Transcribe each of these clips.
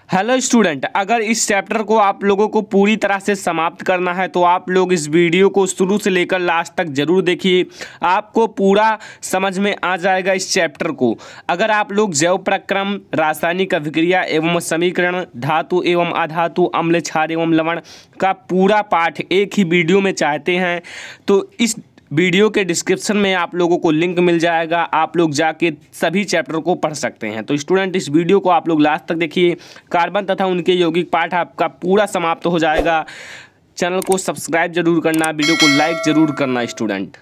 Hello student, अगर इस chapter को आप लोगों को पूरी तरह से समाप्त करना है तो आप लोग इस वीडियो को शुरू से लेकर लास्ट तक जरूर देखिए। आपको पूरा समझ में आ जाएगा इस चैप्टर को। अगर आप लोग जैव प्रक्रम, रासायनिक अभिक्रिया एवं समीकरण, धातु एवं अधातु, अम्ल, क्षार एवं लवण का पूरा पाठ एक ही वीडियो में चाहते हैं तो इस वीडियो के डिस्क्रिप्शन में आप लोगों को लिंक मिल जाएगा। आप लोग जाके सभी चैप्टर को पढ़ सकते हैं। तो स्टूडेंट, इस वीडियो को आप लोग लास्ट तक देखिए। कार्बन तथा उनके यौगिक पाठ आपका पूरा समाप्त हो जाएगा। चैनल को सब्सक्राइब जरूर करना, वीडियो को लाइक जरूर करना student.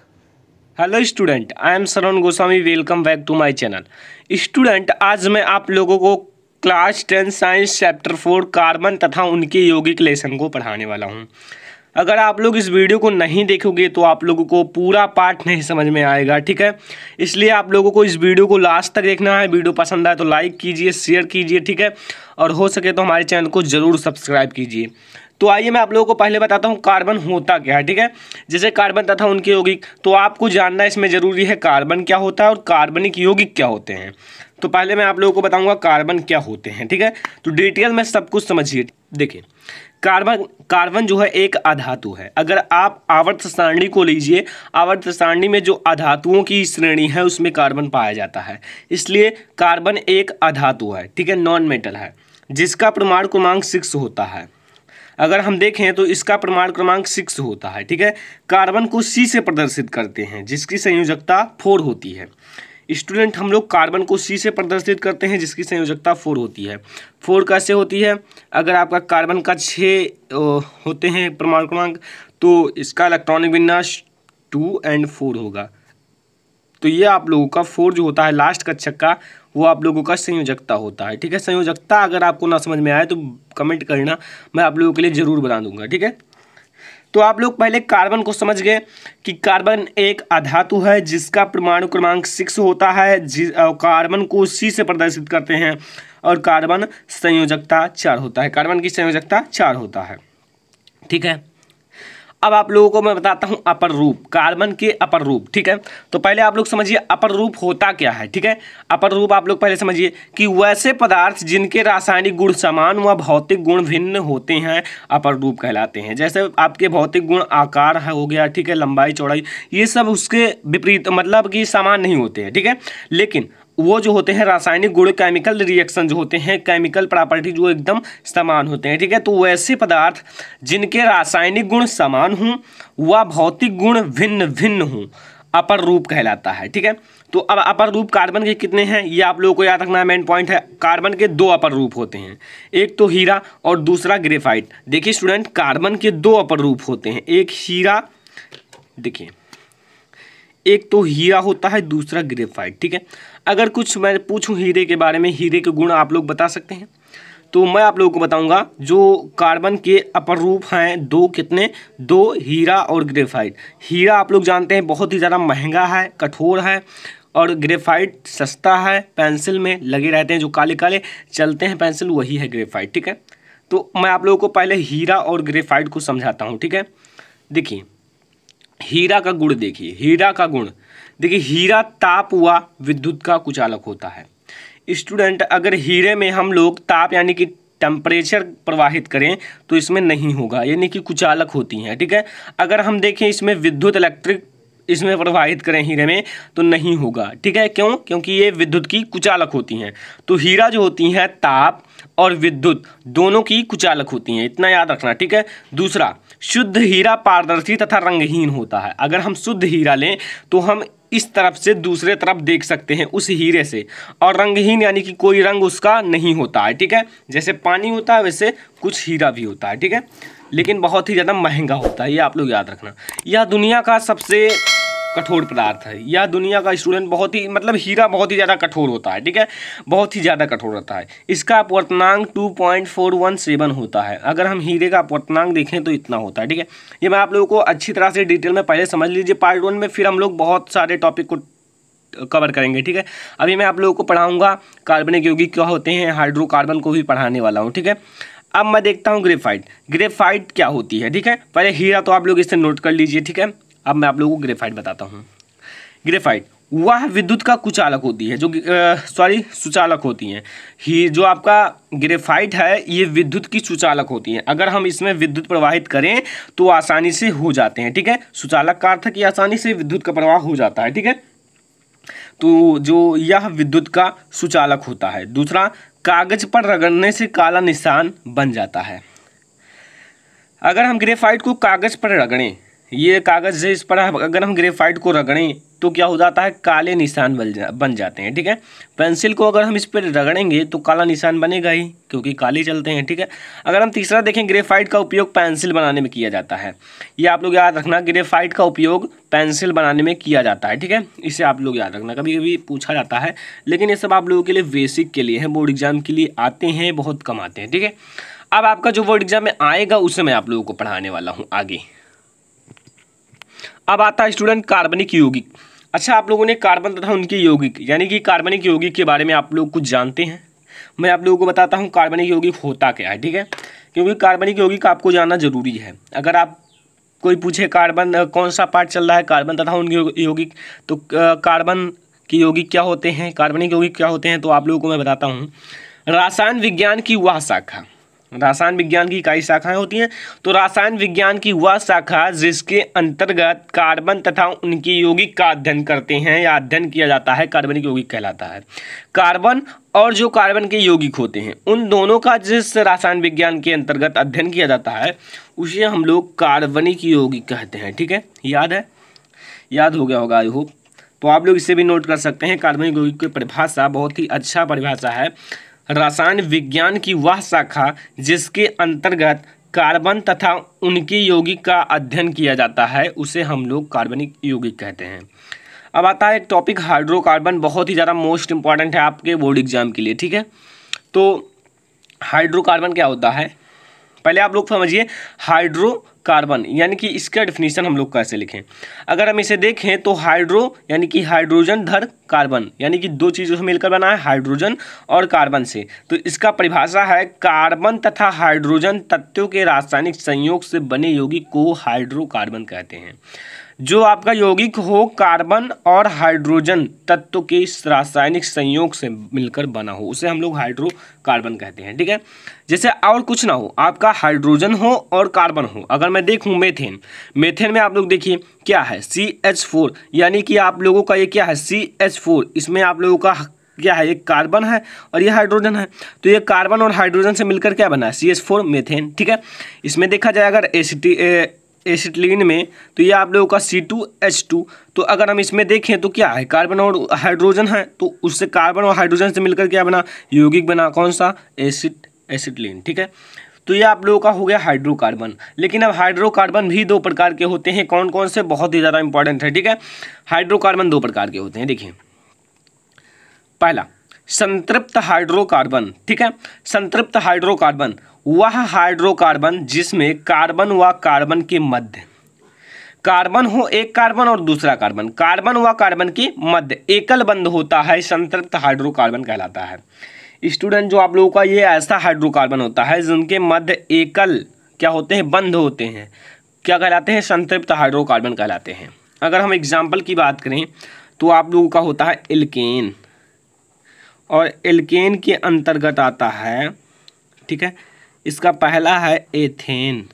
Hello student, I am Shravan Goswami, welcome back to my channel. Student, आज मैं आप लोगों को क्लास 10 साइंस चैप्टर 4 कार्बन तथा उनके यौगिक लेसन को पढ़ाने वाला हूँ। अगर आप लोग इस वीडियो को नहीं देखोगे तो आप लोगों को पूरा पाठ नहीं समझ में आएगा, ठीक है। इसलिए आप लोगों को इस वीडियो को लास्ट तक देखना है। वीडियो पसंद आए तो लाइक कीजिए, शेयर कीजिए, ठीक है, और हो सके तो हमारे चैनल को ज़रूर सब्सक्राइब कीजिए। तो आइए मैं आप लोगों को पहले बताता हूँ कार्बन होता क्या है, ठीक है। जैसे कार्बन तथा उनके यौगिक, तो आपको जानना इसमें ज़रूरी है कार्बन क्या होता है और कार्बनिक यौगिक क्या होते हैं। तो पहले मैं आप लोगों को बताऊँगा कार्बन क्या होते हैं, ठीक है। तो डिटेल में सब कुछ समझिए। देखिए, कार्बन जो है एक अधातु है। अगर आप आवर्त सारणी को लीजिए, आवर्त सारणी में जो अधातुओं की श्रेणी है उसमें कार्बन पाया जाता है, इसलिए कार्बन एक अधातु है, ठीक है, नॉन मेटल है, जिसका परमाणु क्रमांक 6 होता है। अगर हम देखें तो इसका परमाणु क्रमांक 6 होता है, ठीक है। कार्बन को C से प्रदर्शित करते हैं जिसकी संयोजकता 4 होती है। स्टूडेंट, हम लोग कार्बन को C से प्रदर्शित करते हैं जिसकी संयोजकता 4 होती है। 4 कैसे होती है? अगर आपका कार्बन का 6 होते हैं परमाणु क्रमांक, तो इसका इलेक्ट्रॉनिक विन्यास 2 और 4 होगा। तो ये आप लोगों का 4 जो होता है लास्ट कक्षक का, वो आप लोगों का संयोजकता होता है, ठीक है। संयोजकता अगर आपको ना समझ में आए तो कमेंट करना, मैं आप लोगों के लिए ज़रूर बता दूंगा, ठीक है। तो आप लोग पहले कार्बन को समझ गए कि कार्बन एक अधातु है जिसका परमाणु क्रमांक 6 होता है। कार्बन को C से प्रदर्शित करते हैं और कार्बन संयोजकता 4 होता है। कार्बन की संयोजकता 4 होता है, ठीक है। अब आप लोगों को मैं बताता हूं अपर रूप, कार्बन के अपर रूप, ठीक है। तो पहले आप लोग समझिए अपर रूप होता क्या है, ठीक है। अपर रूप आप लोग पहले समझिए कि वैसे पदार्थ जिनके रासायनिक गुण समान व भौतिक गुण भिन्न होते हैं अपर रूप कहलाते हैं। जैसे आपके भौतिक गुण आकार है हो गया, ठीक है, लंबाई चौड़ाई, ये सब उसके विपरीत मतलब कि समान नहीं होते हैं, ठीक है। लेकिन वो जो होते हैं रासायनिक गुण, केमिकल रिएक्शन जो होते हैं, केमिकल प्रॉपर्टी जो एकदम समान होते हैं, ठीक है। तो वैसे पदार्थ जिनके रासायनिक गुण समान हों व भौतिक गुण भिन्न भिन्न हों अपर रूप कहलाता है, ठीक है। तो अब अपर रूप कार्बन के कितने हैं ये आप लोगों को याद रखना है, मेन पॉइंट है। कार्बन के 2 अपर रूप होते हैं, एक तो हीरा और दूसरा ग्रेफाइट। देखिए स्टूडेंट, कार्बन के 2 अपर रूप होते हैं, एक हीरा, देखिए एक तो हीरा होता है, दूसरा ग्रेफाइट, ठीक है। अगर कुछ मैं पूछूं हीरे के बारे में, हीरे के गुण आप लोग बता सकते हैं, तो मैं आप लोगों को बताऊंगा जो कार्बन के अपर रूप हैं 2, कितने? 2, हीरा और ग्रेफाइट। हीरा आप लोग जानते हैं बहुत ही ज़्यादा महंगा है, कठोर है, और ग्रेफाइट सस्ता है, पेंसिल में लगे रहते हैं, जो काले काले चलते हैं पेंसिल, वही है ग्रेफाइट, ठीक है। तो मैं आप लोगों को पहले हीरा और ग्रेफाइट को समझाता हूँ, ठीक है। देखिए हीरा का गुण, देखिए हीरा का गुण, देखिए हीरा ताप व विद्युत का कुचालक होता है। स्टूडेंट, अगर हीरे में हम लोग ताप यानी कि टेम्परेचर प्रवाहित करें तो इसमें नहीं होगा, यानी कि कुचालक होती हैं, ठीक है। अगर हम देखें इसमें विद्युत इलेक्ट्रिक इसमें प्रवाहित करें हीरे में तो नहीं होगा, ठीक है। क्यों? क्योंकि ये विद्युत की कुचालक होती हैं। तो हीरा जो होती हैं ताप और विद्युत दोनों की कुचालक होती हैं, इतना याद रखना, ठीक है। दूसरा, शुद्ध हीरा पारदर्शी तथा रंगहीन होता है। अगर हम शुद्ध हीरा लें तो हम इस तरफ से दूसरे तरफ देख सकते हैं उस हीरे से, और रंगहीन यानी कि कोई रंग उसका नहीं होता है, ठीक है। जैसे पानी होता है वैसे कुछ हीरा भी होता है, ठीक है, लेकिन बहुत ही ज़्यादा महंगा होता है, ये आप लोग याद रखना। यह दुनिया का सबसे कठोर पदार्थ है, यह दुनिया का स्टूडेंट बहुत ही मतलब हीरा बहुत ही ज़्यादा कठोर होता है, ठीक है, बहुत ही ज़्यादा कठोर होता है। इसका अपवर्तनांक 2.417 होता है। अगर हम हीरे का अपवर्तनांक देखें तो इतना होता है, ठीक है। ये मैं आप लोगों को अच्छी तरह से डिटेल में पहले समझ लीजिए। पार्ट 1 में फिर हम लोग बहुत सारे टॉपिक को कवर करेंगे, ठीक है। अभी मैं आप लोगों को पढ़ाऊँगा कार्बनिक यौगिक क्या होते हैं, हाइड्रोकार्बन को भी पढ़ाने वाला हूँ, ठीक है। अब मैं देखता हूँ ग्रेफाइट। ग्रेफाइट क्या होती है, ठीक है। पहले हीरा तो आप लोग इससे नोट कर लीजिए, ठीक है। अब मैं आप लोगों को ग्रेफाइट बताता हूँ। ग्रेफाइट वह विद्युत का कुचालक होती है, जो सुचालक होती हैं। ही जो आपका ग्रेफाइट है ये विद्युत की सुचालक होती हैं। अगर हम इसमें विद्युत प्रवाहित करें तो आसानी से हो जाते हैं, ठीक है। सुचालक का अर्थ है कि आसानी से विद्युत का प्रवाह हो जाता है, ठीक है। तो जो यह विद्युत का सुचालक होता है। दूसरा, कागज पर रगड़ने से काला निशान बन जाता है। अगर हम ग्रेफाइट को कागज पर रगड़ें, ये कागज है, इस पर अगर हम ग्रेफाइट को रगड़ें तो क्या हो जाता है, काले निशान बन जाते हैं, ठीक है। पेंसिल को अगर हम इस पर रगड़ेंगे तो काला निशान बनेगा ही, क्योंकि काले चलते हैं, ठीक है। अगर हम तीसरा देखें, ग्रेफाइट का उपयोग पेंसिल बनाने में किया जाता है। ये आप लोग याद रखना, ग्रेफाइट का उपयोग पेंसिल बनाने में किया जाता है, ठीक है। इसे आप लोग याद रखना, कभी कभी पूछा जाता है, लेकिन ये सब आप लोगों के लिए बेसिक के लिए है, बोर्ड एग्जाम के लिए आते हैं, बहुत कम आते हैं, ठीक है। अब आपका जो बोर्ड एग्जाम में आएगा उसे मैं आप लोगों को पढ़ाने वाला हूँ आगे। अब आता है स्टूडेंट कार्बनिक यौगिक। अच्छा, आप लोगों ने कार्बन तथा उनके यौगिक यानी कि कार्बनिक यौगिक के बारे में आप लोग कुछ जानते हैं। मैं आप लोगों को बताता हूँ कार्बनिक यौगिक होता क्या है, ठीक है। क्योंकि कार्बनिक यौगिक आपको जानना जरूरी है। अगर आप कोई पूछे कार्बन कौन सा पार्ट चल रहा है, कार्बन तथा उनके यौगिक, तो कार्बन के यौगिक क्या होते हैं, कार्बनिक यौगिक क्या होते हैं, तो आप लोगों को मैं बताता हूँ। रसायन विज्ञान की वह शाखा, रसायन विज्ञान की कई शाखाएं होती हैं, तो रसायन विज्ञान की वह शाखा जिसके अंतर्गत कार्बन तथा उनके यौगिक का अध्ययन करते हैं या अध्ययन किया जाता है, कार्बनिक यौगिक कहलाता है। कार्बन और जो कार्बन के यौगिक होते हैं उन दोनों का जिस रसायन विज्ञान के अंतर्गत अध्ययन किया जाता है उसे हम लोग कार्बनिक यौगिक कहते हैं, ठीक है। याद है, याद हो गया होगा आई होप। तो आप लोग इसे भी नोट कर सकते हैं। कार्बनिक यौगिक की परिभाषा बहुत ही अच्छा परिभाषा है। रसायन विज्ञान की वह शाखा जिसके अंतर्गत कार्बन तथा उनके यौगिक का अध्ययन किया जाता है उसे हम लोग कार्बनिक यौगिक कहते हैं। अब आता है एक टॉपिक हाइड्रोकार्बन, बहुत ही ज़्यादा मोस्ट इंपॉर्टेंट है आपके बोर्ड एग्जाम के लिए, ठीक है। तो हाइड्रोकार्बन क्या होता है, पहले आप लोग समझिए। हाइड्रोकार्बन यानी कि इसका डेफिनेशन हम लोग कैसे लिखें। अगर हम इसे देखें तो हाइड्रो यानी कि हाइड्रोजन धर कार्बन, यानी कि दो चीज़ों से मिलकर बना है, हाइड्रोजन और कार्बन से। तो इसका परिभाषा है कार्बन तथा हाइड्रोजन तत्वों के रासायनिक संयोग से बने यौगिक को हाइड्रोकार्बन कहते हैं। जो आपका यौगिक हो कार्बन और हाइड्रोजन तत्व के रासायनिक संयोग से मिलकर बना हो उसे हम लोग हाइड्रोकार्बन कहते हैं, ठीक है। जैसे और कुछ ना हो, आपका हाइड्रोजन हो और कार्बन हो। अगर मैं देखूं मेथेन, मेथेन में आप लोग देखिए क्या है, CH4, यानी कि आप लोगों का ये क्या है, CH4। इसमें आप लोगों का क्या है, एक कार्बन है और ये हाइड्रोजन है। तो ये कार्बन और हाइड्रोजन से मिलकर क्या बना है, CH4 मेथेन, ठीक है। इसमें देखा जाए अगर एसिटिलीन में तो ये आप लोगों का C2H2। तो अगर हम इसमें देखें तो क्या है, कार्बन और हाइड्रोजन है, तो उससे कार्बन और हाइड्रोजन से मिलकर क्या बना, यौगिक बना, कौन सा, एसिटिलीन, ठीक है। तो ये आप लोगों का हो गया हाइड्रोकार्बन। लेकिन अब हाइड्रोकार्बन भी दो प्रकार के होते हैं, कौन कौन से, बहुत ही ज़्यादा इंपॉर्टेंट है, ठीक है। हाइड्रोकार्बन दो प्रकार के होते हैं, देखिए। पहला संतृप्त हाइड्रोकार्बन, ठीक है। संतृप्त हाइड्रोकार्बन वह हाइड्रोकार्बन जिसमें कार्बन व कार्बन के मध्य, कार्बन हो, एक कार्बन और दूसरा कार्बन, कार्बन व कार्बन के मध्य एकल बंध होता है, संतृप्त हाइड्रोकार्बन कहलाता है। स्टूडेंट, जो आप लोगों का ये ऐसा हाइड्रोकार्बन होता है जिनके मध्य एकल क्या होते हैं, बंध होते हैं, क्या कहलाते हैं, संतृप्त हाइड्रोकार्बन कहलाते हैं। अगर हम एग्जाम्पल की बात करें तो आप लोगों का होता है एल्केन, और एल्केन के अंतर्गत आता है, ठीक है, इसका पहला है एथेन,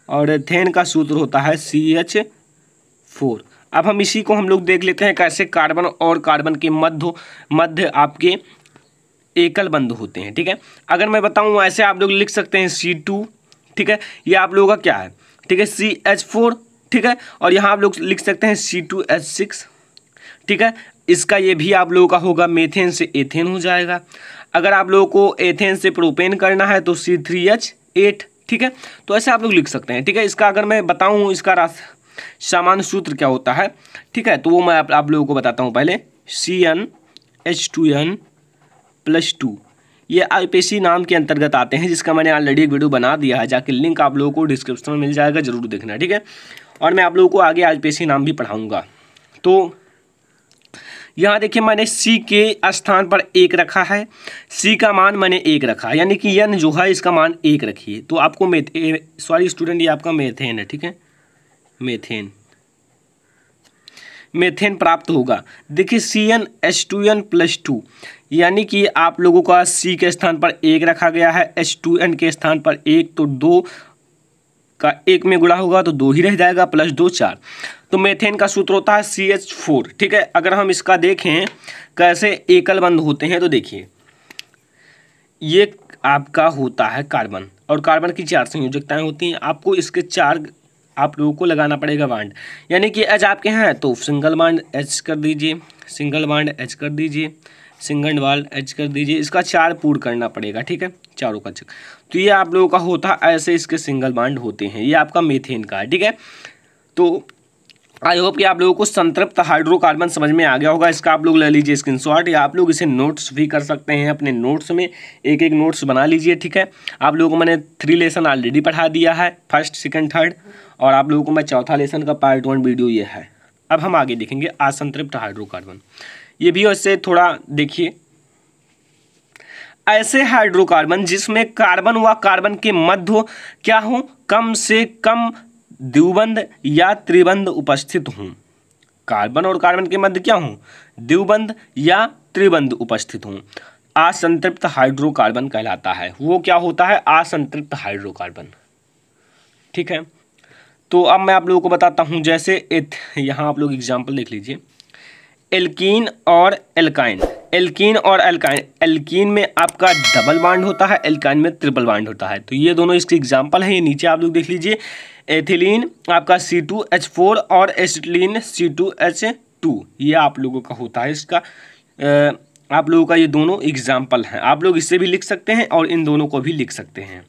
और एथेन का सूत्र होता है CH4। अब हम इसी को हम लोग देख लेते हैं कैसे कार्बन और कार्बन के मध्य आपके एकल बंध होते हैं, ठीक है। अगर मैं बताऊं ऐसे आप लोग लिख सकते हैं C2, ठीक है, ये आप लोगों का क्या है, ठीक है, CH4, ठीक है, और यहाँ आप लोग लिख सकते हैं C2H6, ठीक है। इसका ये भी आप लोगों का होगा, मेथेन से एथेन हो जाएगा। अगर आप लोगों को एथेन से प्रोपेन करना है तो C3H8, ठीक है। तो ऐसे आप लोग लिख सकते हैं, ठीक है। इसका अगर मैं बताऊं इसका सामान्य सूत्र क्या होता है, ठीक है, तो वो मैं आप लोगों को बताता हूं। पहले CnH2n+2, ये IPC नाम के अंतर्गत आते हैं, जिसका मैंने ऑलरेडी एक वीडियो बना दिया है, जाके लिंक आप लोगों को डिस्क्रिप्शन में मिल जाएगा, जरूर देखना, ठीक है। और मैं आप लोगों को आगे IPC नाम भी पढ़ाऊँगा। तो यहाँ देखिए मैंने C के स्थान पर 1 रखा है, C का मान मैंने 1 रखा, यानी कि N जो है इसका मान 1 रखिए। तो आपको स्टूडेंट, ये आपका मेथेन है, ठीक है, मेथेन। मेथेन प्राप्त होगा। देखिए CnH2n+2, यानी कि आप लोगों का C के स्थान पर 1 रखा गया है, H2n के स्थान पर 1, तो 2 का 1 में गुणा होगा तो 2 ही रह जाएगा, +2 4। तो मेथेन का सूत्र होता है CH4। ठीक है, अगर हम इसका देखें कैसे एकल बंध होते हैं, तो देखिए ये आपका होता है कार्बन, और कार्बन की 4 संयोजकताएं होती हैं। आपको इसके 4 आप लोगों को लगाना पड़ेगा बांड, यानी कि H आपके हैं तो सिंगल बांड H कर दीजिए, सिंगल बांड H कर दीजिए, सिंगल बांड H कर दीजिए, इसका 4 पूर्ण करना पड़ेगा। ठीक है, चारों का चेक। तो ये आप लोगों का होता है, ऐसे इसके सिंगल बांड होते हैं। ये आपका मीथेन का है। ठीक है, तो आई होप कि आप लोगों को संतृप्त हाइड्रोकार्बन समझ में आ गया होगा। इसका आप लोग ले लीजिए स्क्रीनशॉट, या आप लोग इसे नोट्स भी कर सकते हैं अपने नोट्स में, एक एक नोट्स बना लीजिए। ठीक है, आप लोगों को मैंने 3 लेसन ऑलरेडी पढ़ा दिया है, फर्स्ट सेकंड थर्ड, और आप लोगों को मैं चौथा लेसन का पार्ट 1 वीडियो ये है। अब हम आगे देखेंगे असंतृप्त हाइड्रोकार्बन। ये भी उससे थोड़ा देखिए, ऐसे हाइड्रोकार्बन जिसमें कार्बन व कार्बन के मध्य क्या हो, कम से कम द्विबंध या त्रिबंध उपस्थित हों। कार्बन और कार्बन के मध्य क्या हो, द्विबंध या त्रिबंध उपस्थित हों, असंतृप्त हाइड्रोकार्बन कहलाता है। वो क्या होता है, असंतृप्त हाइड्रोकार्बन। ठीक है, तो अब मैं आप लोगों को बताता हूं, जैसे यहाँ आप लोग एग्जाम्पल देख लीजिए, एल्कीन और एल्काइन। एल्कीन और एल्काइन, एल्कीन में आपका डबल बांड होता है, एल्काइन में ट्रिपल बांड होता है। तो ये दोनों इसके एग्जाम्पल हैं, ये नीचे आप लोग देख लीजिए। एथिलीन आपका C2H4 और एसिटिलीन C2H2, ये आप लोगों का होता है। इसका आप लोगों का ये दोनों एग्जाम्पल हैं। आप लोग इससे भी लिख सकते हैं और इन दोनों को भी लिख सकते हैं।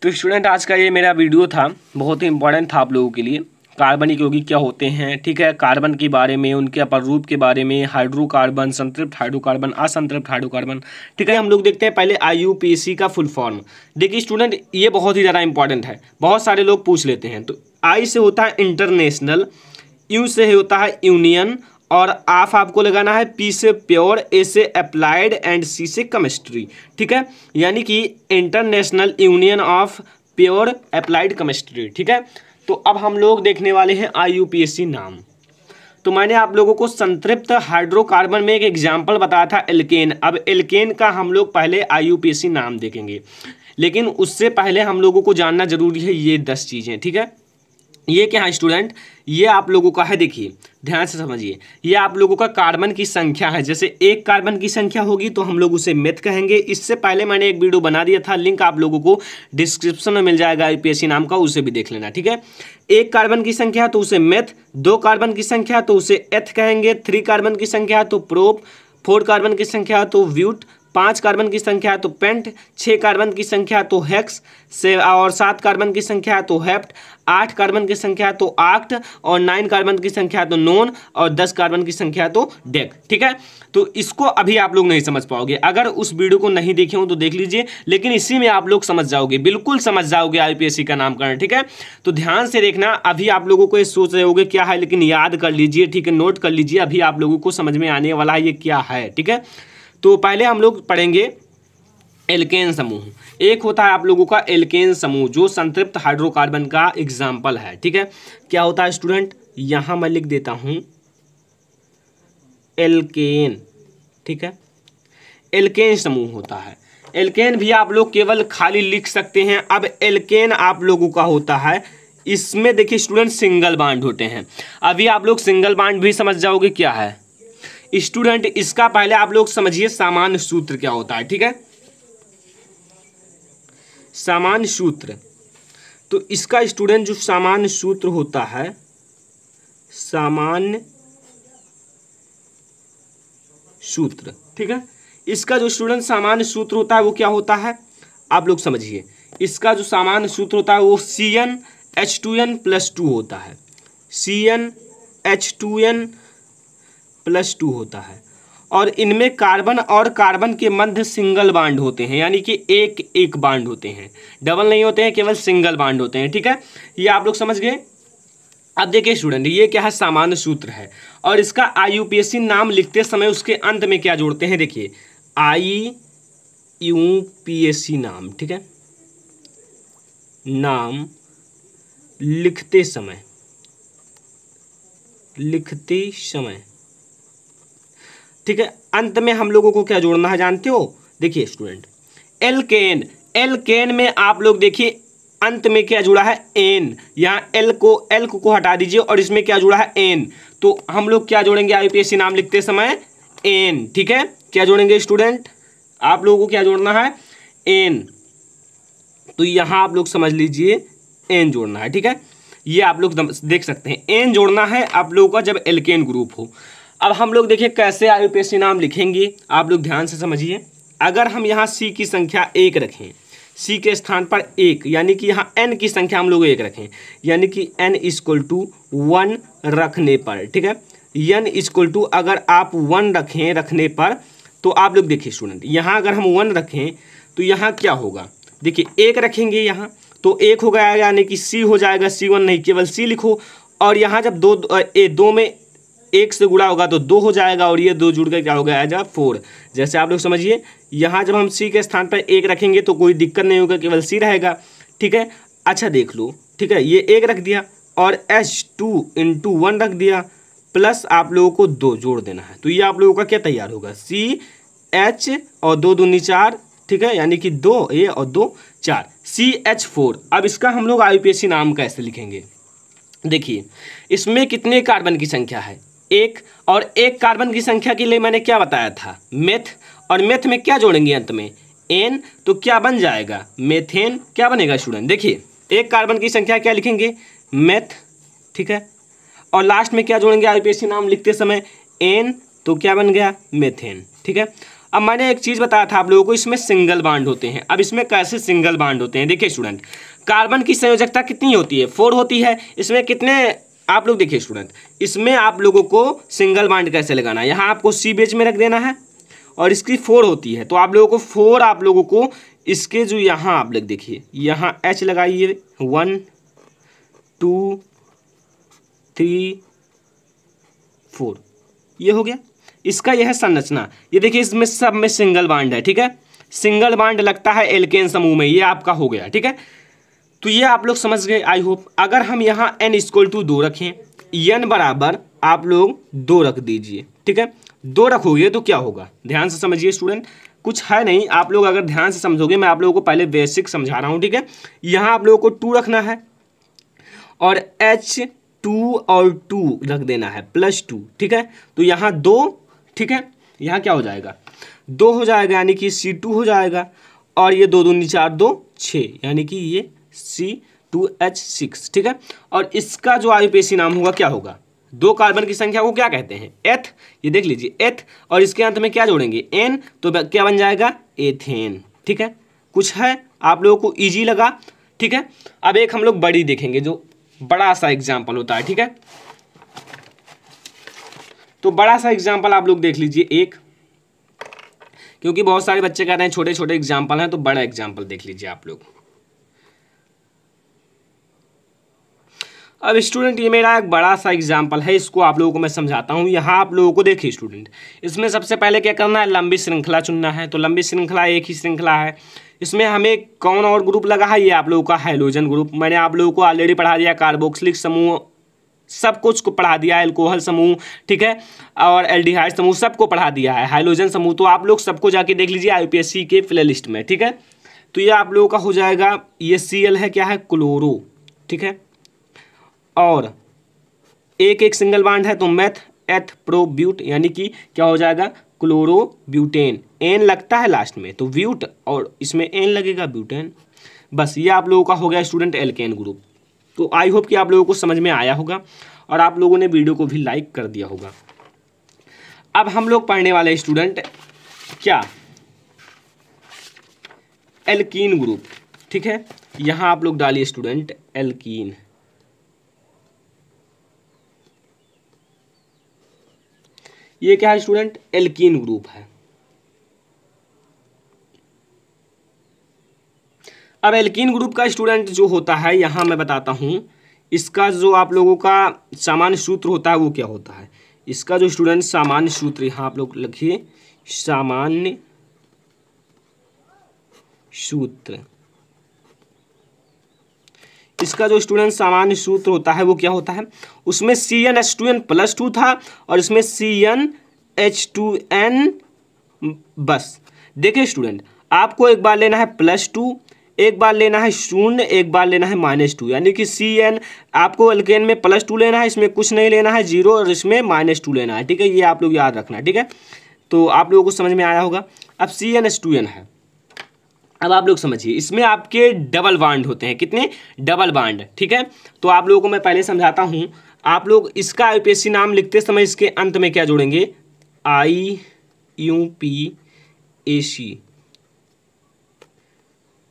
तो स्टूडेंट, आज का ये मेरा वीडियो था, बहुत ही इंपॉर्टेंट था आप लोगों के लिए। कार्बनिक यौगिक क्या होते हैं, ठीक है, कार्बन के बारे में, उनके अपरूप के बारे में, हाइड्रोकार्बन, संतृप्त हाइड्रोकार्बन, असंतृप्त हाइड्रोकार्बन। ठीक है, हम लोग देखते हैं पहले IUPAC का फुल फॉर्म। देखिए स्टूडेंट, ये बहुत ही ज़्यादा इंपॉर्टेंट है, बहुत सारे लोग पूछ लेते हैं। तो I से होता है इंटरनेशनल, U से होता है यूनियन, और आप आपको लगाना है, P से प्योर, A से अप्लाइड एंड C से केमिस्ट्री। ठीक है, यानी कि international union of pure applied chemistry. ठीक है, तो अब हम लोग देखने वाले हैं IUPAC नाम। तो मैंने आप लोगों को संतृप्त हाइड्रोकार्बन में एक एग्जाम्पल बताया था, एल्केन। अब एल्केन का हम लोग पहले IUPAC नाम देखेंगे, लेकिन उससे पहले हम लोगों को जानना जरूरी है ये 10 चीज़ें। ठीक है, ये क्या है स्टूडेंट, ये आप लोगों का है, देखिए ध्यान से समझिए, ये आप लोगों का कार्बन की संख्या है। जैसे एक कार्बन की संख्या होगी तो हम लोग उसे मेथ कहेंगे। इससे पहले मैंने एक वीडियो बना दिया था, लिंक आप लोगों को डिस्क्रिप्शन में मिल जाएगा IUPAC नाम का, उसे भी देख लेना। ठीक है, एक कार्बन की संख्या तो उसे मेथ, 2 कार्बन की संख्या तो उसे एथ कहेंगे, 3 कार्बन की संख्या तो प्रोप, 4 कार्बन की संख्या तो व्यूट, 5 कार्बन की संख्या तो पेंट, 6 कार्बन की संख्या तो हेक्स से, और 7 कार्बन की संख्या तो हेप्ट, 8 कार्बन की संख्या तो आक्ट, और 9 कार्बन की संख्या तो नोन, और 10 कार्बन की संख्या तो डेक। ठीक है, तो इसको अभी आप लोग नहीं समझ पाओगे, अगर उस वीडियो को नहीं देखे हो तो देख लीजिए, लेकिन इसी में आप लोग समझ जाओगे, बिल्कुल समझ जाओगे IUPAC का नामकरण। ठीक है, तो ध्यान से देखना, अभी आप लोगों को ये सोच रहे होगे क्या है, लेकिन याद कर लीजिए। ठीक है, नोट कर लीजिए, अभी आप लोगों को समझ में आने वाला है ये क्या है। ठीक है, तो पहले हम लोग पढ़ेंगे एल्केन समूह। एक होता है आप लोगों का एल्केन समूह, जो संतृप्त हाइड्रोकार्बन का एग्जाम्पल है। ठीक है, क्या होता है स्टूडेंट, यहां मैं लिख देता हूं एल्केन। ठीक है, एल्केन समूह होता है। एल्केन भी आप लोग केवल खाली लिख सकते हैं। अब एल्केन आप लोगों का होता है, इसमें देखिए स्टूडेंट सिंगल बांड होते हैं। अभी आप लोग सिंगल बांड भी समझ जाओगे क्या है स्टूडेंट। इसका पहले आप लोग समझिए सामान्य सूत्र क्या होता है। ठीक है, सामान्य सूत्र, तो इसका स्टूडेंट जो सामान्य सूत्र होता है, सामान्य सूत्र, ठीक है, इसका जो स्टूडेंट सामान्य सूत्र होता है वो क्या होता है, आप लोग समझिए। इसका जो सामान्य सूत्र होता है वो CnH2n+2 होता है, CnH2n+2 होता है। और इनमें कार्बन और कार्बन के मध्य सिंगल बांड होते हैं, यानी कि एक एक बांड होते हैं, डबल नहीं होते हैं, केवल सिंगल बांड होते हैं। ठीक है, ये आप लोग समझ गए। अब देखिए स्टूडेंट, ये क्या है, सामान्य सूत्र है, और इसका IUPAC नाम लिखते समय उसके अंत में क्या जोड़ते हैं, देखिए IUPAC नाम। ठीक है, नाम लिखते समय लिखते समय, ठीक है। अंत में हम लोगों को क्या जोड़ना है जानते हो? देखिए स्टूडेंट, एल्केन, एल्केन में आप लोग देखिए अंत में क्या जुड़ा है? एन। यहाँ एल को हटा दीजिए और इसमें क्या जुड़ा है? एन। तो हम लोग क्या जोड़ेंगे आईपीएससी नाम लिखते समय? एन, ठीक है। क्या जोड़ेंगे स्टूडेंट? आप लोगों को क्या जोड़ना है? एन। तो यहाँ आप लोग समझ लीजिए एन जोड़ना है, ठीक है। ये आप लोग देख सकते हैं, एन जोड़ना है आप लोगों का जब एल्केन ग्रुप हो। अब हम लोग देखिए कैसे आईपीएससी नाम लिखेंगे, आप लोग ध्यान से समझिए। अगर हम यहाँ सी की संख्या 1 रखें, सी के स्थान पर 1, यानी कि यहाँ एन की संख्या हम लोग 1 रखें, यानी कि एन इक्वल टू 1 रखने पर, ठीक है। एन इक्वल टू अगर आप 1 रखें रखने पर, तो आप लोग देखिए स्टूडेंट, यहाँ अगर हम 1 रखें तो यहाँ क्या होगा? देखिए 1 रखेंगे यहाँ तो 1 हो गया, यानी कि सी हो जाएगा। C1 नहीं, केवल सी लिखो। और यहाँ जब दो में 1 से गुणा होगा तो 2 हो जाएगा, और ये 2 जुड़ कर क्या हो गया? जब 4। जैसे आप लोग समझिए, यहाँ जब हम सी के स्थान पर 1 रखेंगे तो कोई दिक्कत नहीं होगा, केवल सी रहेगा, ठीक है। अच्छा देख लो, ठीक है, ये 1 रख दिया और H2 × 1 रख दिया, प्लस आप लोगों को 2 जोड़ देना है। तो ये आप लोगों का क्या तैयार होगा? CH और 2 दूनी 4, ठीक है, यानी कि 2 ये और 2 4, CH4। अब इसका हम लोग आईपीएससी नाम कैसे लिखेंगे? देखिए इसमें कितने कार्बन की संख्या है? 1। और 1 कार्बन की संख्या के लिए मैंने क्या बताया था? मेथ। और मेथ में क्या जोड़ेंगे अंत में? एन। तो क्या बन जाएगा? मेथेन। क्या बनेगा स्टूडेंट? देखिए 1 कार्बन की संख्या क्या लिखेंगे? मेथ, ठीक है। और लास्ट में क्या जोड़ेंगे आईपीएससी नाम लिखते समय? एन। तो क्या बन गया? मेथेन, ठीक है। अब मैंने एक चीज़ बताया था आप लोगों को, इसमें सिंगल बांड होते हैं। अब इसमें कैसे सिंगल बांड होते हैं? देखिए स्टूडेंट, कार्बन की संयोजकता कितनी होती है? 4 होती है। इसमें कितने आप लोग देखिए स्टूडेंट, इसमें आप लोगों को सिंगल बांड कैसे लगाना है? यहाँ आपको सी बेच में रख देना है और इसकी 4 होती है, तो आप लोगों को 4 आप लोगों को इसके जो यहाँ आप लोग देखिए, यहाँ H लगाइए, 1 2 3 4, ये हो गया इसका। यह है संरचना। ये देखिए इसमें सब में सिंगल बांड है, ठीक है। सिंगल बांड लगता है एल्केन समूह में, ये आपका हो गया, ठीक है। तो ये आप लोग समझ गए आई होप। अगर हम यहाँ n = 2 रखें, n बराबर आप लोग 2 रख दीजिए, ठीक है। 2 रखोगे तो क्या होगा? ध्यान से समझिए स्टूडेंट, कुछ है नहीं, आप लोग अगर ध्यान से समझोगे, मैं आप लोगों को पहले बेसिक समझा रहा हूँ, ठीक है। यहाँ आप लोगों को 2 रखना है और H2 और 2 रख देना है, +2, ठीक है। तो यहाँ 2, ठीक है, यहाँ क्या हो जाएगा? 2 हो जाएगा, यानी कि C2 हो जाएगा। और ये 2 दूनी 4, 2 6, यानी कि ये C2H6, ठीक है। और इसका जो आईपीएससी नाम होगा क्या होगा? 2 कार्बन की संख्या को क्या कहते हैं? एथ। ये देख लीजिए एथ, और इसके अंत में क्या जोड़ेंगे? एन। तो क्या बन जाएगा? एथेन, ठीक है। कुछ है आप लोगों को इजी लगा, ठीक है। अब एक हम लोग बड़ी देखेंगे, जो बड़ा सा एग्जाम्पल होता है, ठीक है। तो बड़ा सा एग्जाम्पल आप लोग देख लीजिए एक, क्योंकि बहुत सारे बच्चे कहते हैं छोटे छोटे एग्जाम्पल हैं, तो बड़ा एग्जाम्पल देख लीजिए आप लोग। अब स्टूडेंट ये मेरा एक बड़ा सा एग्जाम्पल है, इसको आप लोगों को मैं समझाता हूँ। यहाँ आप लोगों को देखिए स्टूडेंट, इसमें सबसे पहले क्या करना है? लंबी श्रृंखला चुनना है। तो लंबी श्रृंखला एक ही श्रृंखला है, इसमें हमें कौन और ग्रुप लगा है? ये आप लोगों का हाइड्रोजन ग्रुप। मैंने आप लोगों को ऑलरेडी पढ़ा दिया, कार्बोक्सिलिक समूह सब कुछ को पढ़ा दिया, एल्कोहल समूह, ठीक है, और एल्डिहाइड समूह सबको पढ़ा दिया है, हाइड्रोजन समूह। तो आप लोग सबको जाके देख लीजिए आईपीएससी के प्ले लिस्ट में, ठीक है। तो ये आप लोगों का हो जाएगा, ये Cl है, क्या है? क्लोरो, ठीक है। और एक सिंगल बांड है, तो मेथ एथ प्रो ब्यूट, यानी कि क्या हो जाएगा? Chloro butane. एन लगता है लास्ट में, तो ब्यूट, और इसमें एन लगेगा, ब्यूटेन। बस ये आप लोगों का हो गया स्टूडेंट एल्केन ग्रुप। तो आई होप कि आप लोगों को समझ में आया होगा और आप लोगों ने वीडियो को भी लाइक कर दिया होगा। अब हम लोग पढ़ने वाले स्टूडेंट क्या? एल्कीन ग्रुप, ठीक है। यहाँ आप लोग डालिए स्टूडेंट एल्कीन। ये क्या है स्टूडेंट? एल्कीन ग्रुप है। अब एल्कीन ग्रुप का स्टूडेंट जो होता है, यहाँ मैं बताता हूँ, इसका जो आप लोगों का सामान्य सूत्र होता है वो क्या होता है? इसका जो स्टूडेंट सामान्य सूत्र, यहाँ आप लोग लिखिए सामान्य सूत्र। इसका इसका जो स्टूडेंट सामान्य सूत्र होता है वो क्या होता है, उसमें CnH2n+2 था और इसमें CnH2n बस। देखिए स्टूडेंट, आपको एक बार लेना है +2, एक बार लेना है 0, एक बार लेना है -2, यानी कि CN आपको एल्केन में +2 लेना है, इसमें कुछ नहीं लेना है 0 और इसमें -2 लेना है। ठीक है, ये आप लोग याद रखना। ठीक है, तो आप लोगों को समझ में आया होगा। अब CnH2n है, अब आप लोग समझिए, इसमें आपके डबल बॉन्ड होते हैं। कितने? Double bond. ठीक है, तो आप लोगों को मैं पहले समझाता हूं। आप लोग इसका IUPAC नाम लिखते समय इसके अंत में क्या जोड़ेंगे? IUPAC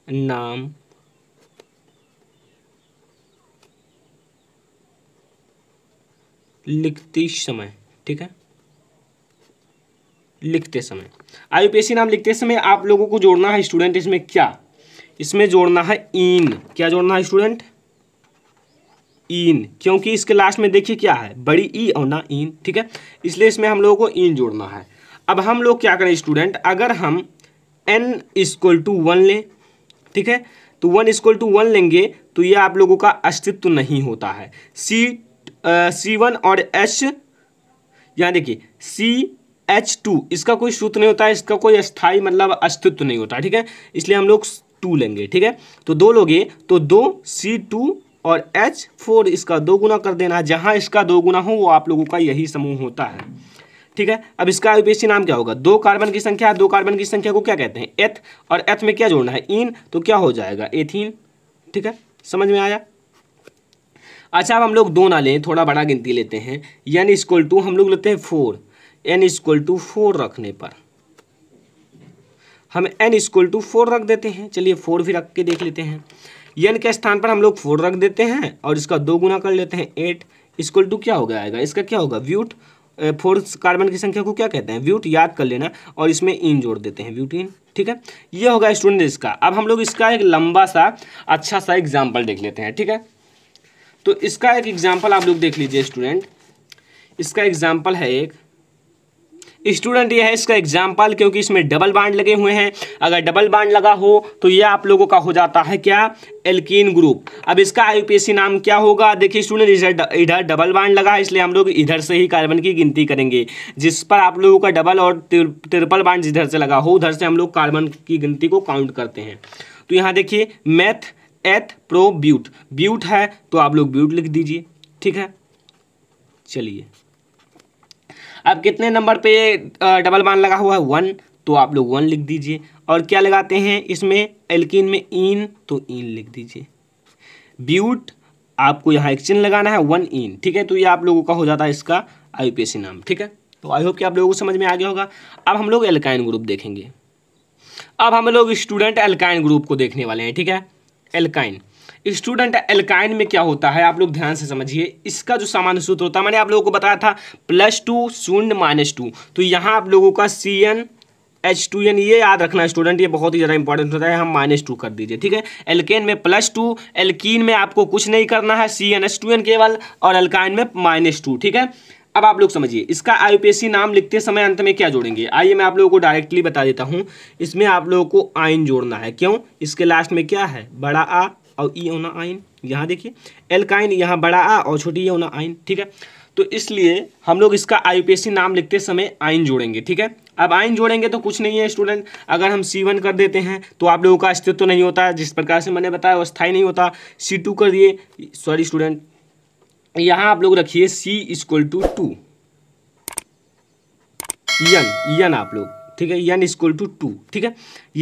नाम लिखते समय, ठीक है, लिखते समय IUPAC नाम लिखते समय आप लोगों को जोड़ना है स्टूडेंट, इसमें क्या, इसमें जोड़ना है इन। क्या जोड़ना है स्टूडेंट? इन, क्योंकि इसके लास्ट में देखिए क्या है, बड़ी ई और ना इन। ठीक है, इसलिए इसमें हम लोगों को इन जोड़ना है। अब हम लोग क्या करें स्टूडेंट, अगर हम n = 1 लें, ठीक है, तो 1 = 1 लेंगे तो ये आप लोगों का अस्तित्व नहीं होता है। C1 और H, यहाँ देखिए CH2, इसका कोई सूत्र नहीं होता है, इसका कोई स्थायी मतलब अस्तित्व नहीं होता। ठीक है, इसलिए हम लोग 2 लेंगे। ठीक है, तो 2 लोगे तो 2 C2 और H4, इसका 2 गुना कर देना। जहाँ इसका 2 गुना हो वो आप लोगों का यही समूह होता है। ठीक है, अब इसका IUPAC नाम क्या होगा? 2 कार्बन की संख्या, 2 कार्बन की संख्या को क्या कहते हैं? एथ, और एथ में क्या जोड़ना है? इन, तो क्या हो जाएगा? एथीन। ठीक है, समझ में आया? अच्छा, अब हम लोग 2 ना लें, थोड़ा बड़ा गिनती लेते हैं। n = हम लोग लेते हैं 4, n = 4 रखने पर हम n = 4 रख देते हैं। चलिए 4 भी रख के देख लेते हैं। n के स्थान पर हम लोग 4 रख देते हैं और इसका 2 गुना कर लेते हैं 8 = क्या हो जाएगा? इसका क्या होगा? ब्यूट। 4 कार्बन की संख्या को क्या कहते हैं? ब्यूट, याद कर लेना, और इसमें इन जोड़ देते हैं, ब्यूटीन। ठीक है, ये होगा स्टूडेंट इसका। अब हम लोग इसका एक लंबा सा अच्छा सा एग्जाम्पल देख लेते हैं। ठीक है, तो इसका एक एग्जाम्पल आप लोग देख लीजिए स्टूडेंट। इसका एग्जाम्पल है एक स्टूडेंट, ये है इसका एग्जाम्पल, क्योंकि इसमें डबल बॉन्ड लगे हुए हैं। अगर डबल बॉन्ड लगा हो तो ये आप लोगों का हो जाता है क्या? Alkene group. अब इसका IUPAC नाम क्या होगा? देखिए स्टूडेंट, इधर डबल बॉन्ड लगा है, इसलिए हम लोग इधर से ही कार्बन की गिनती करेंगे। जिस पर आप लोगों का डबल और ट्रिपल बॉन्ड जिधर से लगा हो उधर से हम लोग कार्बन की गिनती को काउंट करते हैं। तो यहाँ देखिए मेथ, एथ, प्रो, ब्यूट। ब्यूट है तो आप लोग ब्यूट लिख दीजिए। ठीक है, चलिए अब कितने नंबर पे डबल बॉन्ड लगा हुआ है? 1, तो आप लोग 1 लिख दीजिए। और क्या लगाते हैं इसमें? एल्कीन में इन, तो इन लिख दीजिए। ब्यूट, आपको यहाँ एक चिन्ह लगाना है, 1 इन। ठीक है, तो ये आप लोगों का हो जाता है इसका IUPAC नाम। ठीक है, तो आई होप कि आप लोगों को समझ में आ गया होगा। अब हम लोग एल्काइन ग्रुप देखेंगे। अब हम लोग स्टूडेंट एल्काइन ग्रुप को देखने वाले हैं। ठीक है, एल्काइन स्टूडेंट, एल्काइन में क्या होता है आप लोग ध्यान से समझिए। इसका जो सामान्य सूत्र होता है, मैंने आप लोगों को बताया था +2 0 -2, तो यहाँ आप लोगों का CnH2n, ये याद रखना स्टूडेंट, ये बहुत ही ज़्यादा इंपॉर्टेंट होता है। हम -2 कर दीजिए। ठीक है, एल्केन में +2, एल्कीन में आपको कुछ नहीं करना है, CnH2n केवल, और एल्काइन में -2। ठीक है, अब आप लोग समझिए इसका IUPAC नाम लिखते समय अंत में क्या जोड़ेंगे? आइए मैं आप लोगों को डायरेक्टली बता देता हूँ। इसमें आप लोगों को आइन जोड़ना है। क्यों? इसके लास्ट में क्या है? बड़ा आ और ई होना आइन। यहाँ देखिए एल्काइन, यहाँ बड़ा आ और छोटी ई होना आइन। ठीक है, तो इसलिए हम लोग इसका IUPAC नाम लिखते समय आइन जोड़ेंगे। ठीक है, अब आइन जोड़ेंगे तो कुछ नहीं है स्टूडेंट, अगर हम C1 कर देते हैं तो आप लोगों का अस्तित्व नहीं होता है, जिस प्रकार से मैंने बताया वो स्थायी नहीं होता। C2 कर दिए, सॉरी स्टूडेंट, यहाँ आप लोग रखिए C = 2, यन आप लोग, ठीक है, n = 2। ठीक है,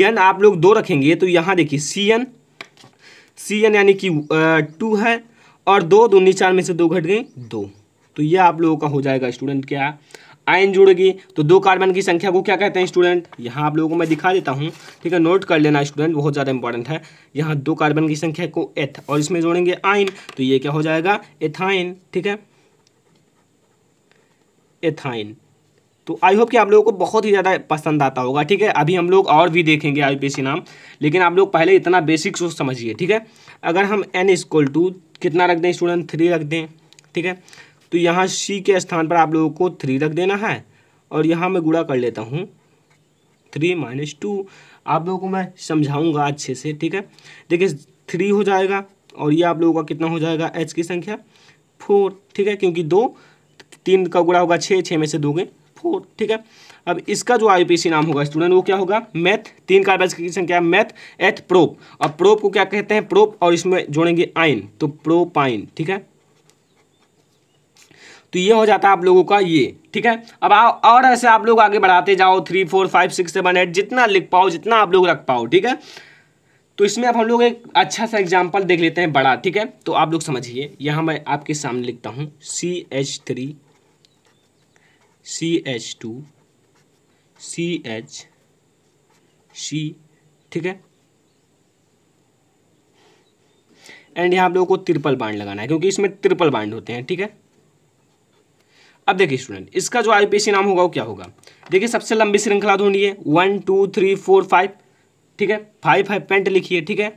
n आप लोग 2 रखेंगे तो यहाँ देखिए CN यानी कि 2 है, और 2 दूनी 4 में से 2 घट गई 2, तो ये आप लोगों का हो जाएगा स्टूडेंट क्या? आयन जुड़ेगी। तो 2 कार्बन की संख्या को क्या कहते हैं स्टूडेंट? यहाँ आप लोगों को मैं दिखा देता हूँ। ठीक है, नोट कर लेना स्टूडेंट, बहुत ज़्यादा इंपॉर्टेंट है। यहाँ 2 कार्बन की संख्या को एथ, और इसमें जोड़ेंगे आइन, तो ये क्या हो जाएगा? एथाइन। ठीक है, एथाइन। तो आई होप कि आप लोगों को बहुत ही ज़्यादा पसंद आता होगा। ठीक है, अभी हम लोग और भी देखेंगे IUPAC नाम, लेकिन आप लोग पहले इतना बेसिक सोच समझिए। ठीक है, अगर हम n = कितना रख दें स्टूडेंट? 3 रख दें। ठीक है, तो यहाँ C के स्थान पर आप लोगों को 3 रख देना है, और यहाँ मैं गुणा कर लेता हूँ 3 - 2। आप लोगों को मैं समझाऊंगा अच्छे से। ठीक है, देखिए 3 हो जाएगा और ये आप लोगों का कितना हो जाएगा, H की संख्या 4, ठीक है, क्योंकि 2 3 का गुणा होगा 6, 6 में से 2 गए 4, ठीक है। अब इसका जो IUPAC नाम होगा स्टूडेंट वो क्या होगा, मैथ, 3 कार्बन की संख्या मैथ एथ प्रोप, और प्रोप को क्या कहते हैं, प्रोप, और इसमें जोड़ेंगे आइन तो प्रोपाइन, ठीक है। तो ये हो जाता है आप लोगों का ये, ठीक है। अब और ऐसे आप लोग आगे बढ़ाते जाओ, 3 4 5 6 7 8 जितना लिख पाओ, जितना आप लोग रख पाओ, ठीक है। तो इसमें अब हम लोग एक अच्छा सा एग्जाम्पल देख लेते हैं बड़ा, ठीक है। तो आप लोग समझिए, यहाँ मैं आपके सामने लिखता हूँ CH3 CH2 CH ठीक है, एंड यहाँ आप लोगों को ट्रिपल बाइंड लगाना है क्योंकि इसमें ट्रिपल बाइंड होते हैं, ठीक है। अब देखिए स्टूडेंट, इसका जो IUPAC नाम होगा वो क्या होगा, देखिए सबसे लंबी श्रृंखला ढूंढिए, 1 2 3 4 5, ठीक है, 5 है, पेंट लिखिए, ठीक है,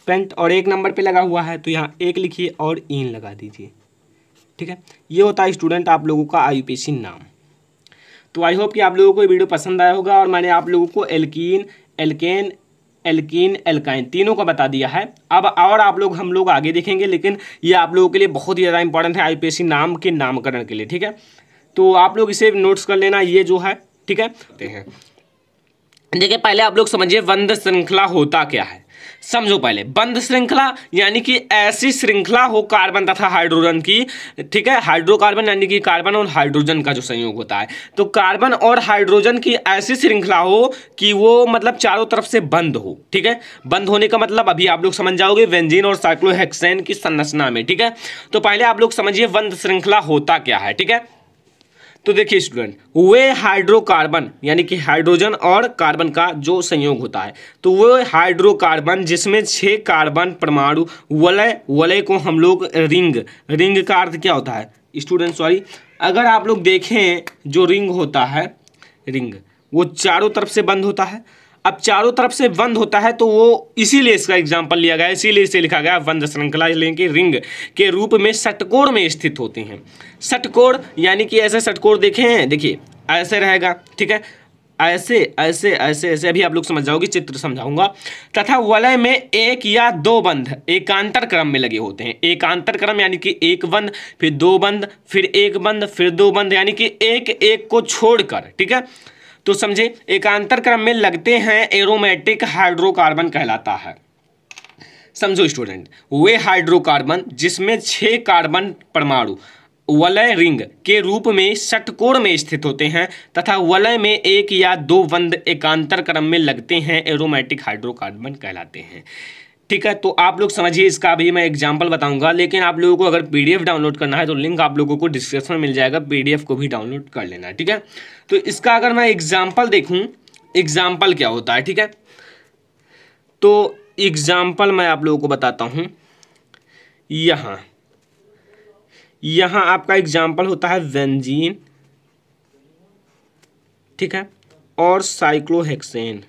पेंट, और 1 नंबर पे लगा हुआ है तो यहाँ 1 लिखिए और इन लगा दीजिए, ठीक है। ये होता है स्टूडेंट आप लोगों का IUPAC नाम। तो आई होप कि आप लोगों को ये वीडियो पसंद आया होगा, और मैंने आप लोगों को एल्कीन, एल्केन, एल्कीन, एल्काइन तीनों का बता दिया है। अब और हम लोग आगे देखेंगे, लेकिन ये आप लोगों के लिए बहुत ही ज़्यादा इंपॉर्टेंट है IUPAC नाम के नामकरण के लिए, ठीक है। तो आप लोग इसे नोट्स कर लेना, ये जो है, ठीक है। देखिए पहले आप लोग समझिए बंध श्रृंखला होता क्या है, समझो पहले। बंध श्रृंखला यानी कि ऐसी श्रृंखला हो कार्बन तथा हाइड्रोजन की, ठीक है, हाइड्रोकार्बन यानी कि कार्बन और हाइड्रोजन का जो संयोग होता है, तो कार्बन और हाइड्रोजन की ऐसी श्रृंखला हो कि वो मतलब चारों तरफ से बंद हो, ठीक है। बंद होने का मतलब अभी आप लोग समझ जाओगे बेंजीन और साइक्लोहेक्सेन की संरचना में, ठीक है। तो पहले आप लोग समझिए बंध श्रृंखला होता क्या है, ठीक है। तो देखिए स्टूडेंट, वे हाइड्रोकार्बन यानी कि हाइड्रोजन और कार्बन का जो संयोग होता है, तो वो हाइड्रोकार्बन जिसमें 6 कार्बन परमाणु, वलय को हम लोग रिंग का अर्थ क्या होता है स्टूडेंट, सॉरी, अगर आप लोग देखें जो रिंग होता है, रिंग वो चारों तरफ से बंद होता है। अब चारों तरफ से बंद होता है तो वो इसीलिए इसका एग्जाम्पल लिया गया है, इसीलिए इसे लिखा गया बंध श्रृंखला, लेकिन रिंग के रूप में षटकोण में स्थित होते हैं। षटकोण यानी कि ऐसे षटकोण देखे हैं, देखिए ऐसे रहेगा, ठीक है, ऐसे ऐसे ऐसे ऐसे, अभी आप लोग समझ जाओगे, चित्र समझाऊंगा। तथा वलय में 1 या 2 बंध एकांतर क्रम में लगे होते हैं। एकांतर क्रम यानी कि 1 बंध, फिर 2 बंध, फिर 1 बंध, फिर 2 बंध, यानी कि एक को छोड़कर, ठीक है। तो समझे, एकांतर क्रम में लगते हैं एरोमेटिक हाइड्रोकार्बन कहलाता है। समझो स्टूडेंट, वे हाइड्रोकार्बन जिसमें 6 कार्बन परमाणु वलय रिंग के रूप में षटकोण में स्थित होते हैं तथा वलय में 1 या 2 बंध एकांतर क्रम में लगते हैं एरोमेटिक हाइड्रोकार्बन कहलाते हैं, ठीक है। तो आप लोग समझिए, इसका भी मैं एग्जांपल बताऊंगा, लेकिन आप लोगों को अगर PDF डाउनलोड करना है तो लिंक आप लोगों को डिस्क्रिप्शन में मिल जाएगा, PDF को भी डाउनलोड कर लेना है, ठीक है। तो इसका अगर मैं एग्जांपल देखूं, एग्जांपल क्या होता है, ठीक है, तो एग्जांपल मैं आप लोगों को बताता हूं। यहाँ आपका एग्जांपल होता है बेंजीन, ठीक है, और साइक्लोहेक्सेन,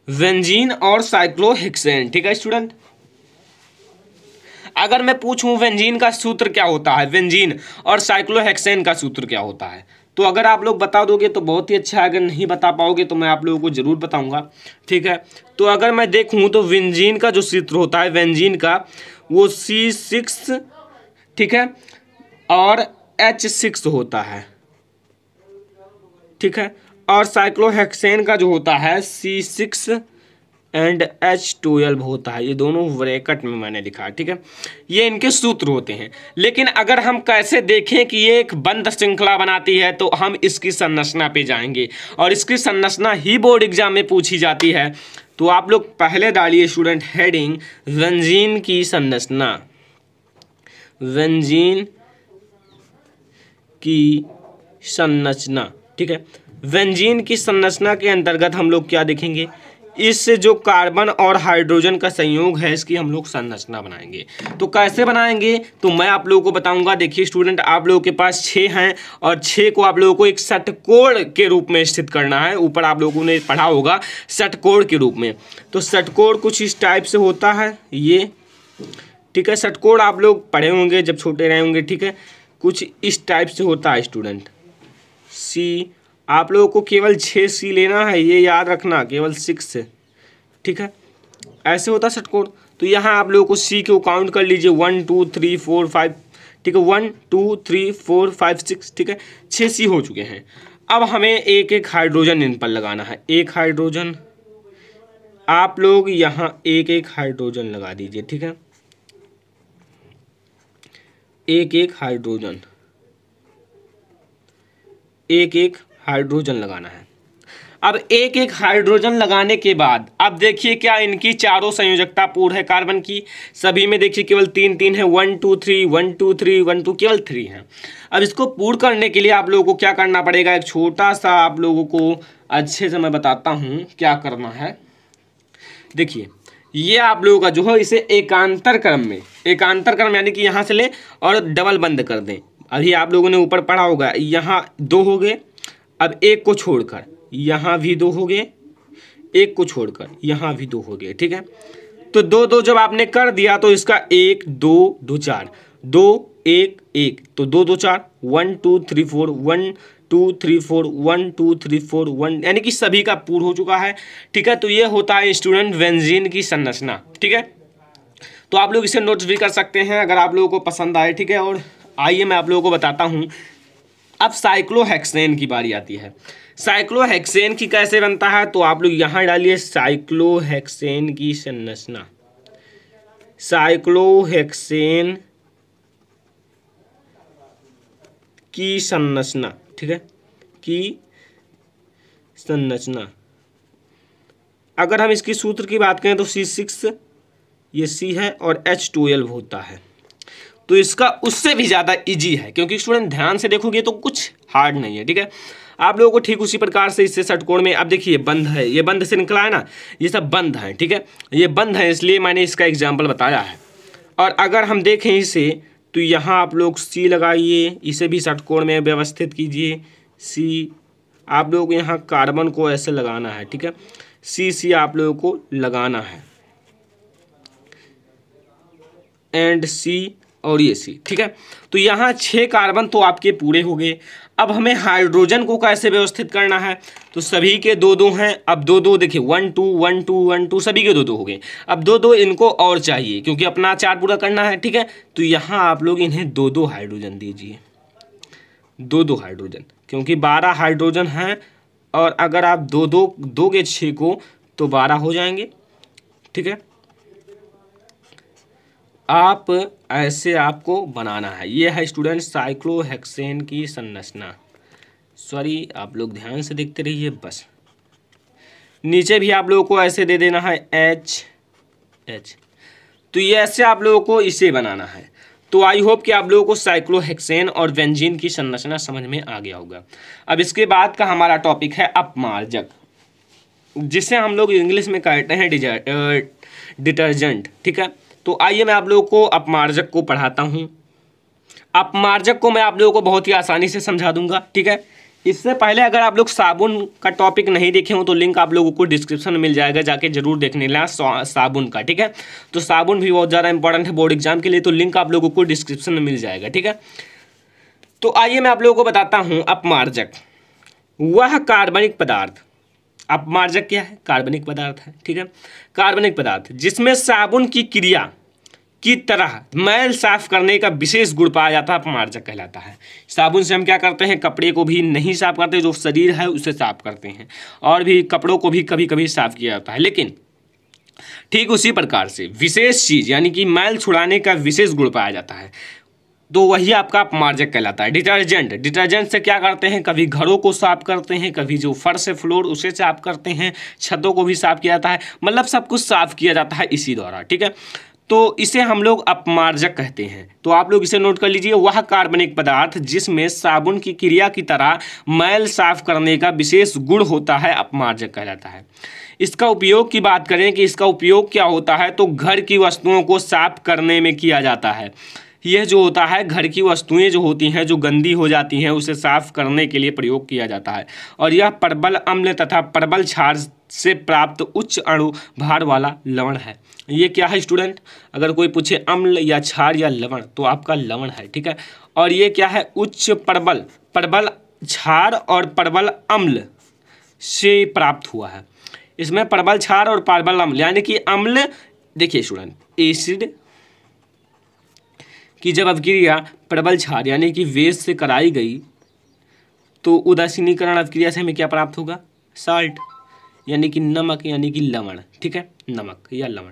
बेंजीन और साइक्लोहेक्सेन, ठीक है स्टूडेंट। अगर मैं पूछूं बेंजीन का सूत्र क्या होता है, बेंजीन और साइक्लोहेक्सेन का सूत्र क्या होता है, तो अगर आप लोग बता दोगे तो बहुत ही अच्छा है, अगर नहीं बता पाओगे तो मैं आप लोगों को जरूर बताऊंगा, ठीक है। तो अगर मैं देखूं तो बेंजीन का जो सूत्र होता है, बेंजीन का वो C6, ठीक है, और H6 होता है, ठीक है, और साइक्लोहेक्सेन का जो होता है C6 एंड H12 होता है। ये दोनों ब्रैकेट में मैंने लिखा है, ठीक है, ये इनके सूत्र होते हैं। लेकिन अगर हम कैसे देखें कि ये एक बंध श्रृंखला बनाती है, तो हम इसकी संरचना पे जाएंगे, और इसकी संरचना ही बोर्ड एग्जाम में पूछी जाती है। तो आप लोग पहले डालिए स्टूडेंट हेडिंग बेंजीन की संरचना, बेंजीन की संरचना, ठीक है। बेंजीन की संरचना के अंतर्गत हम लोग क्या देखेंगे, इस जो कार्बन और हाइड्रोजन का संयोग है इसकी हम लोग संरचना बनाएंगे। तो कैसे बनाएंगे तो मैं आप लोगों को बताऊंगा। देखिए स्टूडेंट, आप लोगों के पास 6 हैं और 6 को आप लोगों को एक षटकोण के रूप में स्थित करना है। ऊपर आप लोगों ने पढ़ा होगा षटकोण के रूप में। तो षटकोण कुछ इस टाइप से होता है ये, ठीक है। षटकोण आप लोग पढ़े होंगे जब छोटे रहे होंगे, ठीक है। कुछ इस टाइप से होता है स्टूडेंट। सी, आप लोगों को केवल 6 सी लेना है, ये याद रखना, केवल 6, ठीक है। ऐसे होता है षटकोण। तो यहाँ आप लोगों को सी को काउंट कर लीजिए, 1 2 3 4 5, ठीक है, 1 2 3 4 5 6, ठीक है, 6 सी हो चुके हैं। अब हमें एक एक हाइड्रोजन इन पर लगाना है। एक हाइड्रोजन, आप लोग यहाँ एक एक हाइड्रोजन लगा दीजिए, ठीक है, एक एक हाइड्रोजन, एक एक हाइड्रोजन लगाना है। अब एक एक हाइड्रोजन लगाने के बाद अब देखिए क्या इनकी चारों संयोजकता पूर्ण है कार्बन की। सभी में देखिए केवल 3 3 है, 1 2 3 1 2 3 1 2, केवल 3 है। अब इसको पूर्ण करने के लिए आप लोगों को क्या करना पड़ेगा, एक छोटा सा आप लोगों को अच्छे से मैं बताता हूँ क्या करना है। देखिए ये आप लोगों का जो है इसे एकांतर क्रम में, एकांतर क्रम यानी कि यहाँ से ले और डबल बंद कर दें। अभी आप लोगों ने ऊपर पढ़ा होगा, यहाँ 2 हो गए, अब एक को छोड़कर यहाँ भी 2 हो गए, एक को छोड़कर यहाँ भी 2 हो गए, ठीक है। तो 2 2 जब आपने कर दिया तो इसका 1 2 2 4, 2 1 1, तो 2 2 4, 1 2 3 4, 1 2 3 4, 1 2 3 4 1, यानी कि सभी का पूर्ण हो चुका है, ठीक है। तो ये होता है स्टूडेंट बेंजीन की संरचना, ठीक है। तो आप लोग इसे नोट भी कर सकते हैं अगर आप लोगों को पसंद आए, ठीक है। और आइए मैं आप लोगों को बताता हूँ। अब साइक्लोहेक्सेन की बारी आती है। साइक्लोहेक्सेन की कैसे बनता है, तो आप लोग यहाँ डालिए साइक्लोहेक्सेन की संरचना, साइक्लोहेक्सेन की संरचना, ठीक है, की संरचना। अगर हम इसकी सूत्र की बात करें तो C6 ये C है और H12 होता है। तो इसका उससे भी ज़्यादा इजी है, क्योंकि स्टूडेंट ध्यान से देखोगे तो कुछ हार्ड नहीं है, ठीक है। आप लोगों को ठीक उसी प्रकार से इससे षटकोण में, अब देखिए बंध है, ये बंध से निकला है ना, ये सब बंध है, ठीक है, ये बंध है, इसलिए मैंने इसका एग्जाम्पल बताया है। और अगर हम देखें इसे तो यहाँ आप लोग सी लगाइए, इसे भी षटकोण में व्यवस्थित कीजिए, सी। आप लोग यहाँ कार्बन को ऐसे लगाना है, ठीक है, सी आप लोगों को लगाना है, एंड सी और ये सी, ठीक है। तो यहाँ 6 कार्बन तो आपके पूरे हो गए। अब हमें हाइड्रोजन को कैसे व्यवस्थित करना है, तो सभी के 2 2 हैं। अब 2 2 देखिए 1 2 1 2 1 2, सभी के 2 2 हो गए। अब 2 2 इनको और चाहिए क्योंकि अपना 4 पूरा करना है, ठीक है। तो यहाँ आप लोग इन्हें 2 2 हाइड्रोजन दीजिए, 2 2 हाइड्रोजन, क्योंकि 12 हाइड्रोजन हैं। और अगर आप 2 2 दोगे 6 को तो 12 हो जाएंगे, ठीक है। आप ऐसे आपको बनाना है। ये है स्टूडेंट साइक्लोहेक्सेन की संरचना। सॉरी, आप लोग ध्यान से देखते रहिए बस। नीचे भी आप लोगों को ऐसे दे देना है H। तो ये ऐसे आप लोगों को इसे बनाना है। तो आई होप कि आप लोगों को साइक्लोहेक्सेन और बेंजीन की संरचना समझ में आ गया होगा। अब इसके बाद का हमारा टॉपिक है अपमार्जक, जिसे हम लोग इंग्लिश में कहते हैं डिटर्जेंट, ठीक है। तो आइए मैं आप लोगों को अपमार्जक को पढ़ाता हूँ। अपमार्जक को मैं आप लोगों को बहुत ही आसानी से समझा दूंगा, ठीक है। इससे पहले अगर आप लोग साबुन का टॉपिक नहीं देखे हो तो लिंक आप लोगों को डिस्क्रिप्शन में मिल जाएगा, जाके जरूर देखने लेना साबुन का, ठीक है। तो साबुन भी बहुत ज़्यादा इंपॉर्टेंट है बोर्ड एग्जाम के लिए, तो लिंक आप लोगों को डिस्क्रिप्शन में मिल जाएगा, ठीक है। तो आइए मैं आप लोगों को बताता हूँ अपमार्जक, वह कार्बनिक पदार्थ। अपमार्जक क्या है, कार्बनिक पदार्थ है, ठीक है। कार्बनिक पदार्थ जिसमें साबुन की क्रिया की तरह मैल साफ करने का विशेष गुण पाया जाता है, अपमार्जक कहलाता है। साबुन से हम क्या करते हैं, कपड़े को भी नहीं साफ करते, जो शरीर है उसे साफ करते हैं, और भी कपड़ों को भी कभी कभी साफ किया जाता है। लेकिन ठीक उसी प्रकार से विशेष चीज यानी कि मैल छुड़ाने का विशेष गुण पाया जाता है, तो वही आपका अपमार्जक कहलाता है। डिटर्जेंट से क्या करते हैं, कभी घरों को साफ करते हैं, कभी जो फर्श फ्लोर उसे साफ करते हैं, छतों को भी साफ किया जाता है, मतलब सब कुछ साफ किया जाता है इसी द्वारा, ठीक है। तो इसे हम लोग अपमार्जक कहते हैं। तो आप लोग इसे नोट कर लीजिए, वह कार्बनिक पदार्थ जिसमें साबुन की क्रिया की तरह मैल साफ करने का विशेष गुण होता है, अपमार्जक कहलाता है। इसका उपयोग की बात करें कि इसका उपयोग क्या होता है, तो घर की वस्तुओं को साफ करने में किया जाता है। यह जो होता है घर की वस्तुएं जो होती हैं जो गंदी हो जाती हैं उसे साफ करने के लिए प्रयोग किया जाता है। और यह प्रबल अम्ल तथा प्रबल क्षार से प्राप्त उच्च अणु भार वाला लवण है। ये क्या है स्टूडेंट? अगर कोई पूछे अम्ल या क्षार या लवण तो आपका लवण है, ठीक है। और ये क्या है? उच्च प्रबल, प्रबल क्षार और प्रबल अम्ल से प्राप्त हुआ है। इसमें प्रबल क्षार और प्रबल अम्ल यानी कि अम्ल, देखिए स्टूडेंट, एसिड कि जब अभिक्रिया प्रबल क्षार यानी कि वेश से कराई गई तो उदासीनीकरण अभिक्रिया से हमें क्या प्राप्त होगा? साल्ट यानी कि नमक यानी कि लवण, ठीक है, नमक या लवण।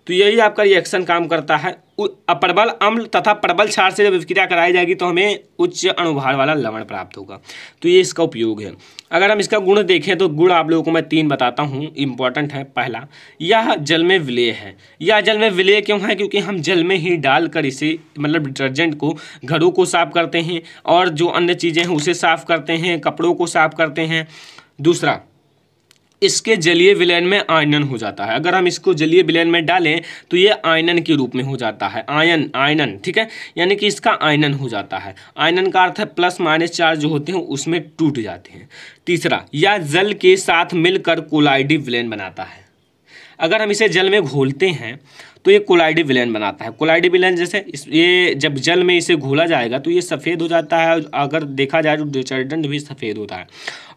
तो यही आपका रिएक्शन काम करता है। प्रबल अम्ल तथा प्रबल क्षार से जब अभिक्रिया कराई जाएगी तो हमें उच्च अणुभार वाला लवण प्राप्त होगा। तो ये इसका उपयोग है। अगर हम इसका गुण देखें तो गुण आप लोगों को मैं 3 बताता हूँ, इंपॉर्टेंट है। पहला, यह जल में विलेय है। यह जल में विलेय क्यों है? क्योंकि हम जल में ही डालकर इसे मतलब डिटर्जेंट को, घरों को साफ करते हैं और जो अन्य चीज़ें हैं उसे साफ करते हैं, कपड़ों को साफ करते हैं। दूसरा, इसके जलीय विलयन में आयनन हो जाता है। अगर हम इसको जलीय विलयन में डालें तो ये आयनन के रूप में हो जाता है। आयनन, ठीक है, यानी कि इसका आयनन हो जाता है। आयनन का अर्थ है प्लस माइनस चार्ज जो होते हैं उसमें टूट जाते हैं। तीसरा, यह जल के साथ मिलकर कोलाइडी विलयन बनाता है। अगर हम इसे जल में घोलते हैं तो ये कोलाइडी विलयन बनाता है। कोलाइडी विलयन जैसे ये जब जल में इसे घोला जाएगा तो ये सफ़ेद हो जाता है। अगर देखा जाए तो डिटर्जेंट भी सफ़ेद होता है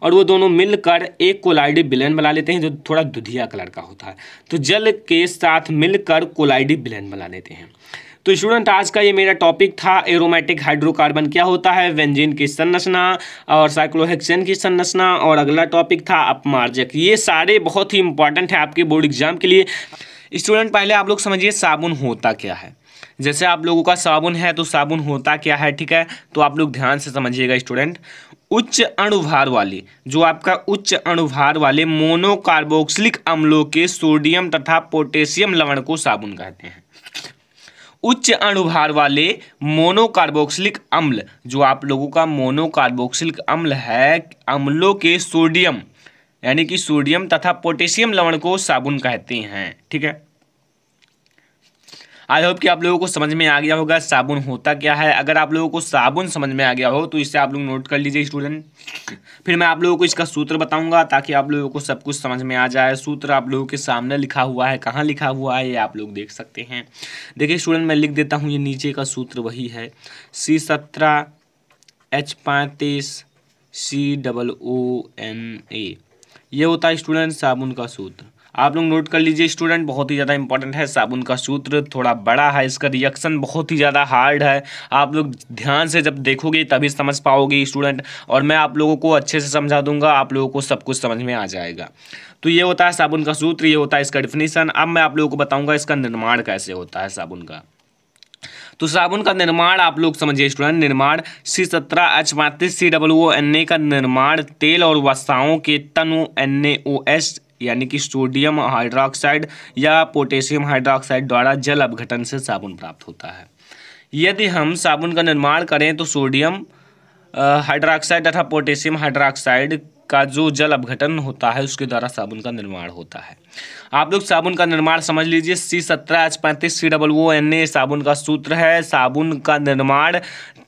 और वो दोनों मिलकर एक कोलाइडी विलयन बना लेते हैं जो थोड़ा दुधिया कलर का होता है। तो जल के साथ मिलकर कोलाइडी विलयन बना लेते हैं। तो स्टूडेंट, आज का ये मेरा टॉपिक था एरोमेटिक हाइड्रोकार्बन क्या होता है, बेंजीन की संरचना और साइक्लोहेक्सेन की संरचना, और अगला टॉपिक था अपमार्जक। ये सारे बहुत ही इंपॉर्टेंट है आपके बोर्ड एग्जाम के लिए। स्टूडेंट, पहले आप लोग समझिए साबुन होता क्या है। जैसे आप लोगों का साबुन है तो साबुन होता क्या है, ठीक है। तो आप लोग ध्यान से समझिएगा स्टूडेंट। उच्च अणुभार वाले, जो आपका उच्च अणुभार वाले मोनोकार्बोक्सिलिक अम्लों के सोडियम तथा पोटेशियम लवण को साबुन कहते हैं। उच्च अणुभार वाले मोनोकार्बोक्सिलिक अम्ल, जो आप लोगों का मोनोकार्बोक्सिलिक अम्ल है, अम्लों के सोडियम यानी कि सोडियम तथा पोटेशियम लवण को साबुन कहते हैं, ठीक है। आई होप कि आप लोगों को समझ में आ गया होगा साबुन होता क्या है। अगर आप लोगों को साबुन समझ में आ गया हो तो इसे आप लोग नोट कर लीजिए स्टूडेंट। फिर मैं आप लोगों को इसका सूत्र बताऊंगा ताकि आप लोगों को सब कुछ समझ में आ जाए। सूत्र आप लोगों के सामने लिखा हुआ है, कहाँ लिखा हुआ है ये आप लोग देख सकते हैं। देखिए स्टूडेंट, मैं लिख देता हूँ, ये नीचे का सूत्र वही है, C17H35 COONA। ये होता है स्टूडेंट साबुन का सूत्र। आप लोग नोट कर लीजिए स्टूडेंट, बहुत ही ज़्यादा इंपॉर्टेंट है साबुन का सूत्र। थोड़ा बड़ा है, इसका रिएक्शन बहुत ही ज़्यादा हार्ड है। आप लोग ध्यान से जब देखोगे तभी समझ पाओगे स्टूडेंट, और मैं आप लोगों को अच्छे से समझा दूंगा, आप लोगों को सब कुछ समझ में आ जाएगा। तो ये होता है साबुन का सूत्र, ये होता है इसका डिफिनीशन। अब मैं आप लोगों को बताऊँगा इसका निर्माण कैसे होता है साबुन का। तो साबुन का निर्माण आप लोग समझिए स्टूडेंट। निर्माण C17H35 COONA का निर्माण तेल और वसाओं के तनु NaOH यानी कि सोडियम हाइड्रोक्साइड या पोटेशियम हाइड्रोक्साइड द्वारा जल अपघटन से साबुन प्राप्त होता है। यदि हम साबुन का निर्माण करें तो सोडियम हाइड्रोक्साइड तथा पोटेशियम हाइड्रोक्साइड का जो जल अपघटन होता है उसके द्वारा साबुन का निर्माण होता है। आप लोग साबुन का निर्माण समझ लीजिए। C17H35 COONA साबुन का सूत्र है। साबुन का निर्माण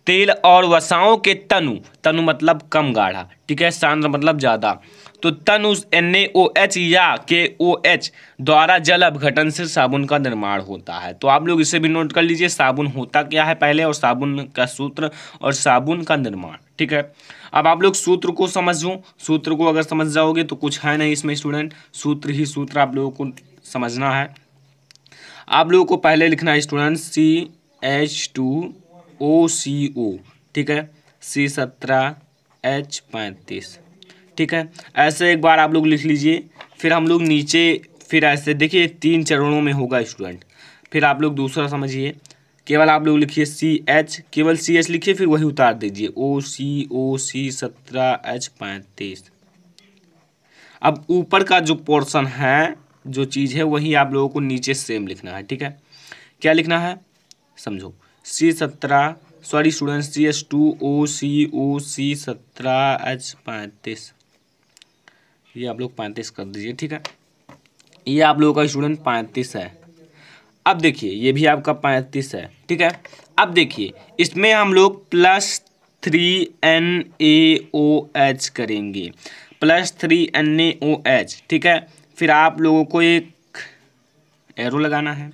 तेल और वसाओं के तनु मतलब कम गाढ़ा, ठीक है, सांद्र मतलब ज़्यादा, तो तनु NaOH या KOH द्वारा जल अपघटन से साबुन का निर्माण होता है। तो आप लोग इसे भी नोट कर लीजिए, साबुन होता क्या है पहले, और साबुन का सूत्र और साबुन का निर्माण, ठीक है। अब आप लोग सूत्र को समझो। सूत्र को अगर समझ जाओगे तो कुछ है नहीं इसमें स्टूडेंट, सूत्र ही सूत्र आप लोगों को समझना है। आप लोगों को पहले लिखना है स्टूडेंट CH2OCO, ठीक है, C17H35, ठीक है। ऐसे एक बार आप लोग लिख लीजिए। फिर हम लोग नीचे फिर ऐसे देखिए 3 चरणों में होगा स्टूडेंट। फिर आप लोग दूसरा समझिए, केवल आप लोग लिखिए CH, केवल CH लिखिए, फिर वही उतार दीजिए OCO C17H35। अब ऊपर का जो पोर्शन है, जो चीज़ है, वही आप लोगों को नीचे सेम लिखना है, ठीक है। क्या लिखना है समझो, CH2OCO C17H35, ये आप लोग 35 कर दीजिए, ठीक है। ये आप लोगों का स्टूडेंट 35 है। अब देखिए ये भी आपका 35 है, ठीक है। अब देखिए इसमें हम लोग +3NaOH करेंगे, +3NaOH, ठीक है। फिर आप लोगों को एक एरो लगाना है।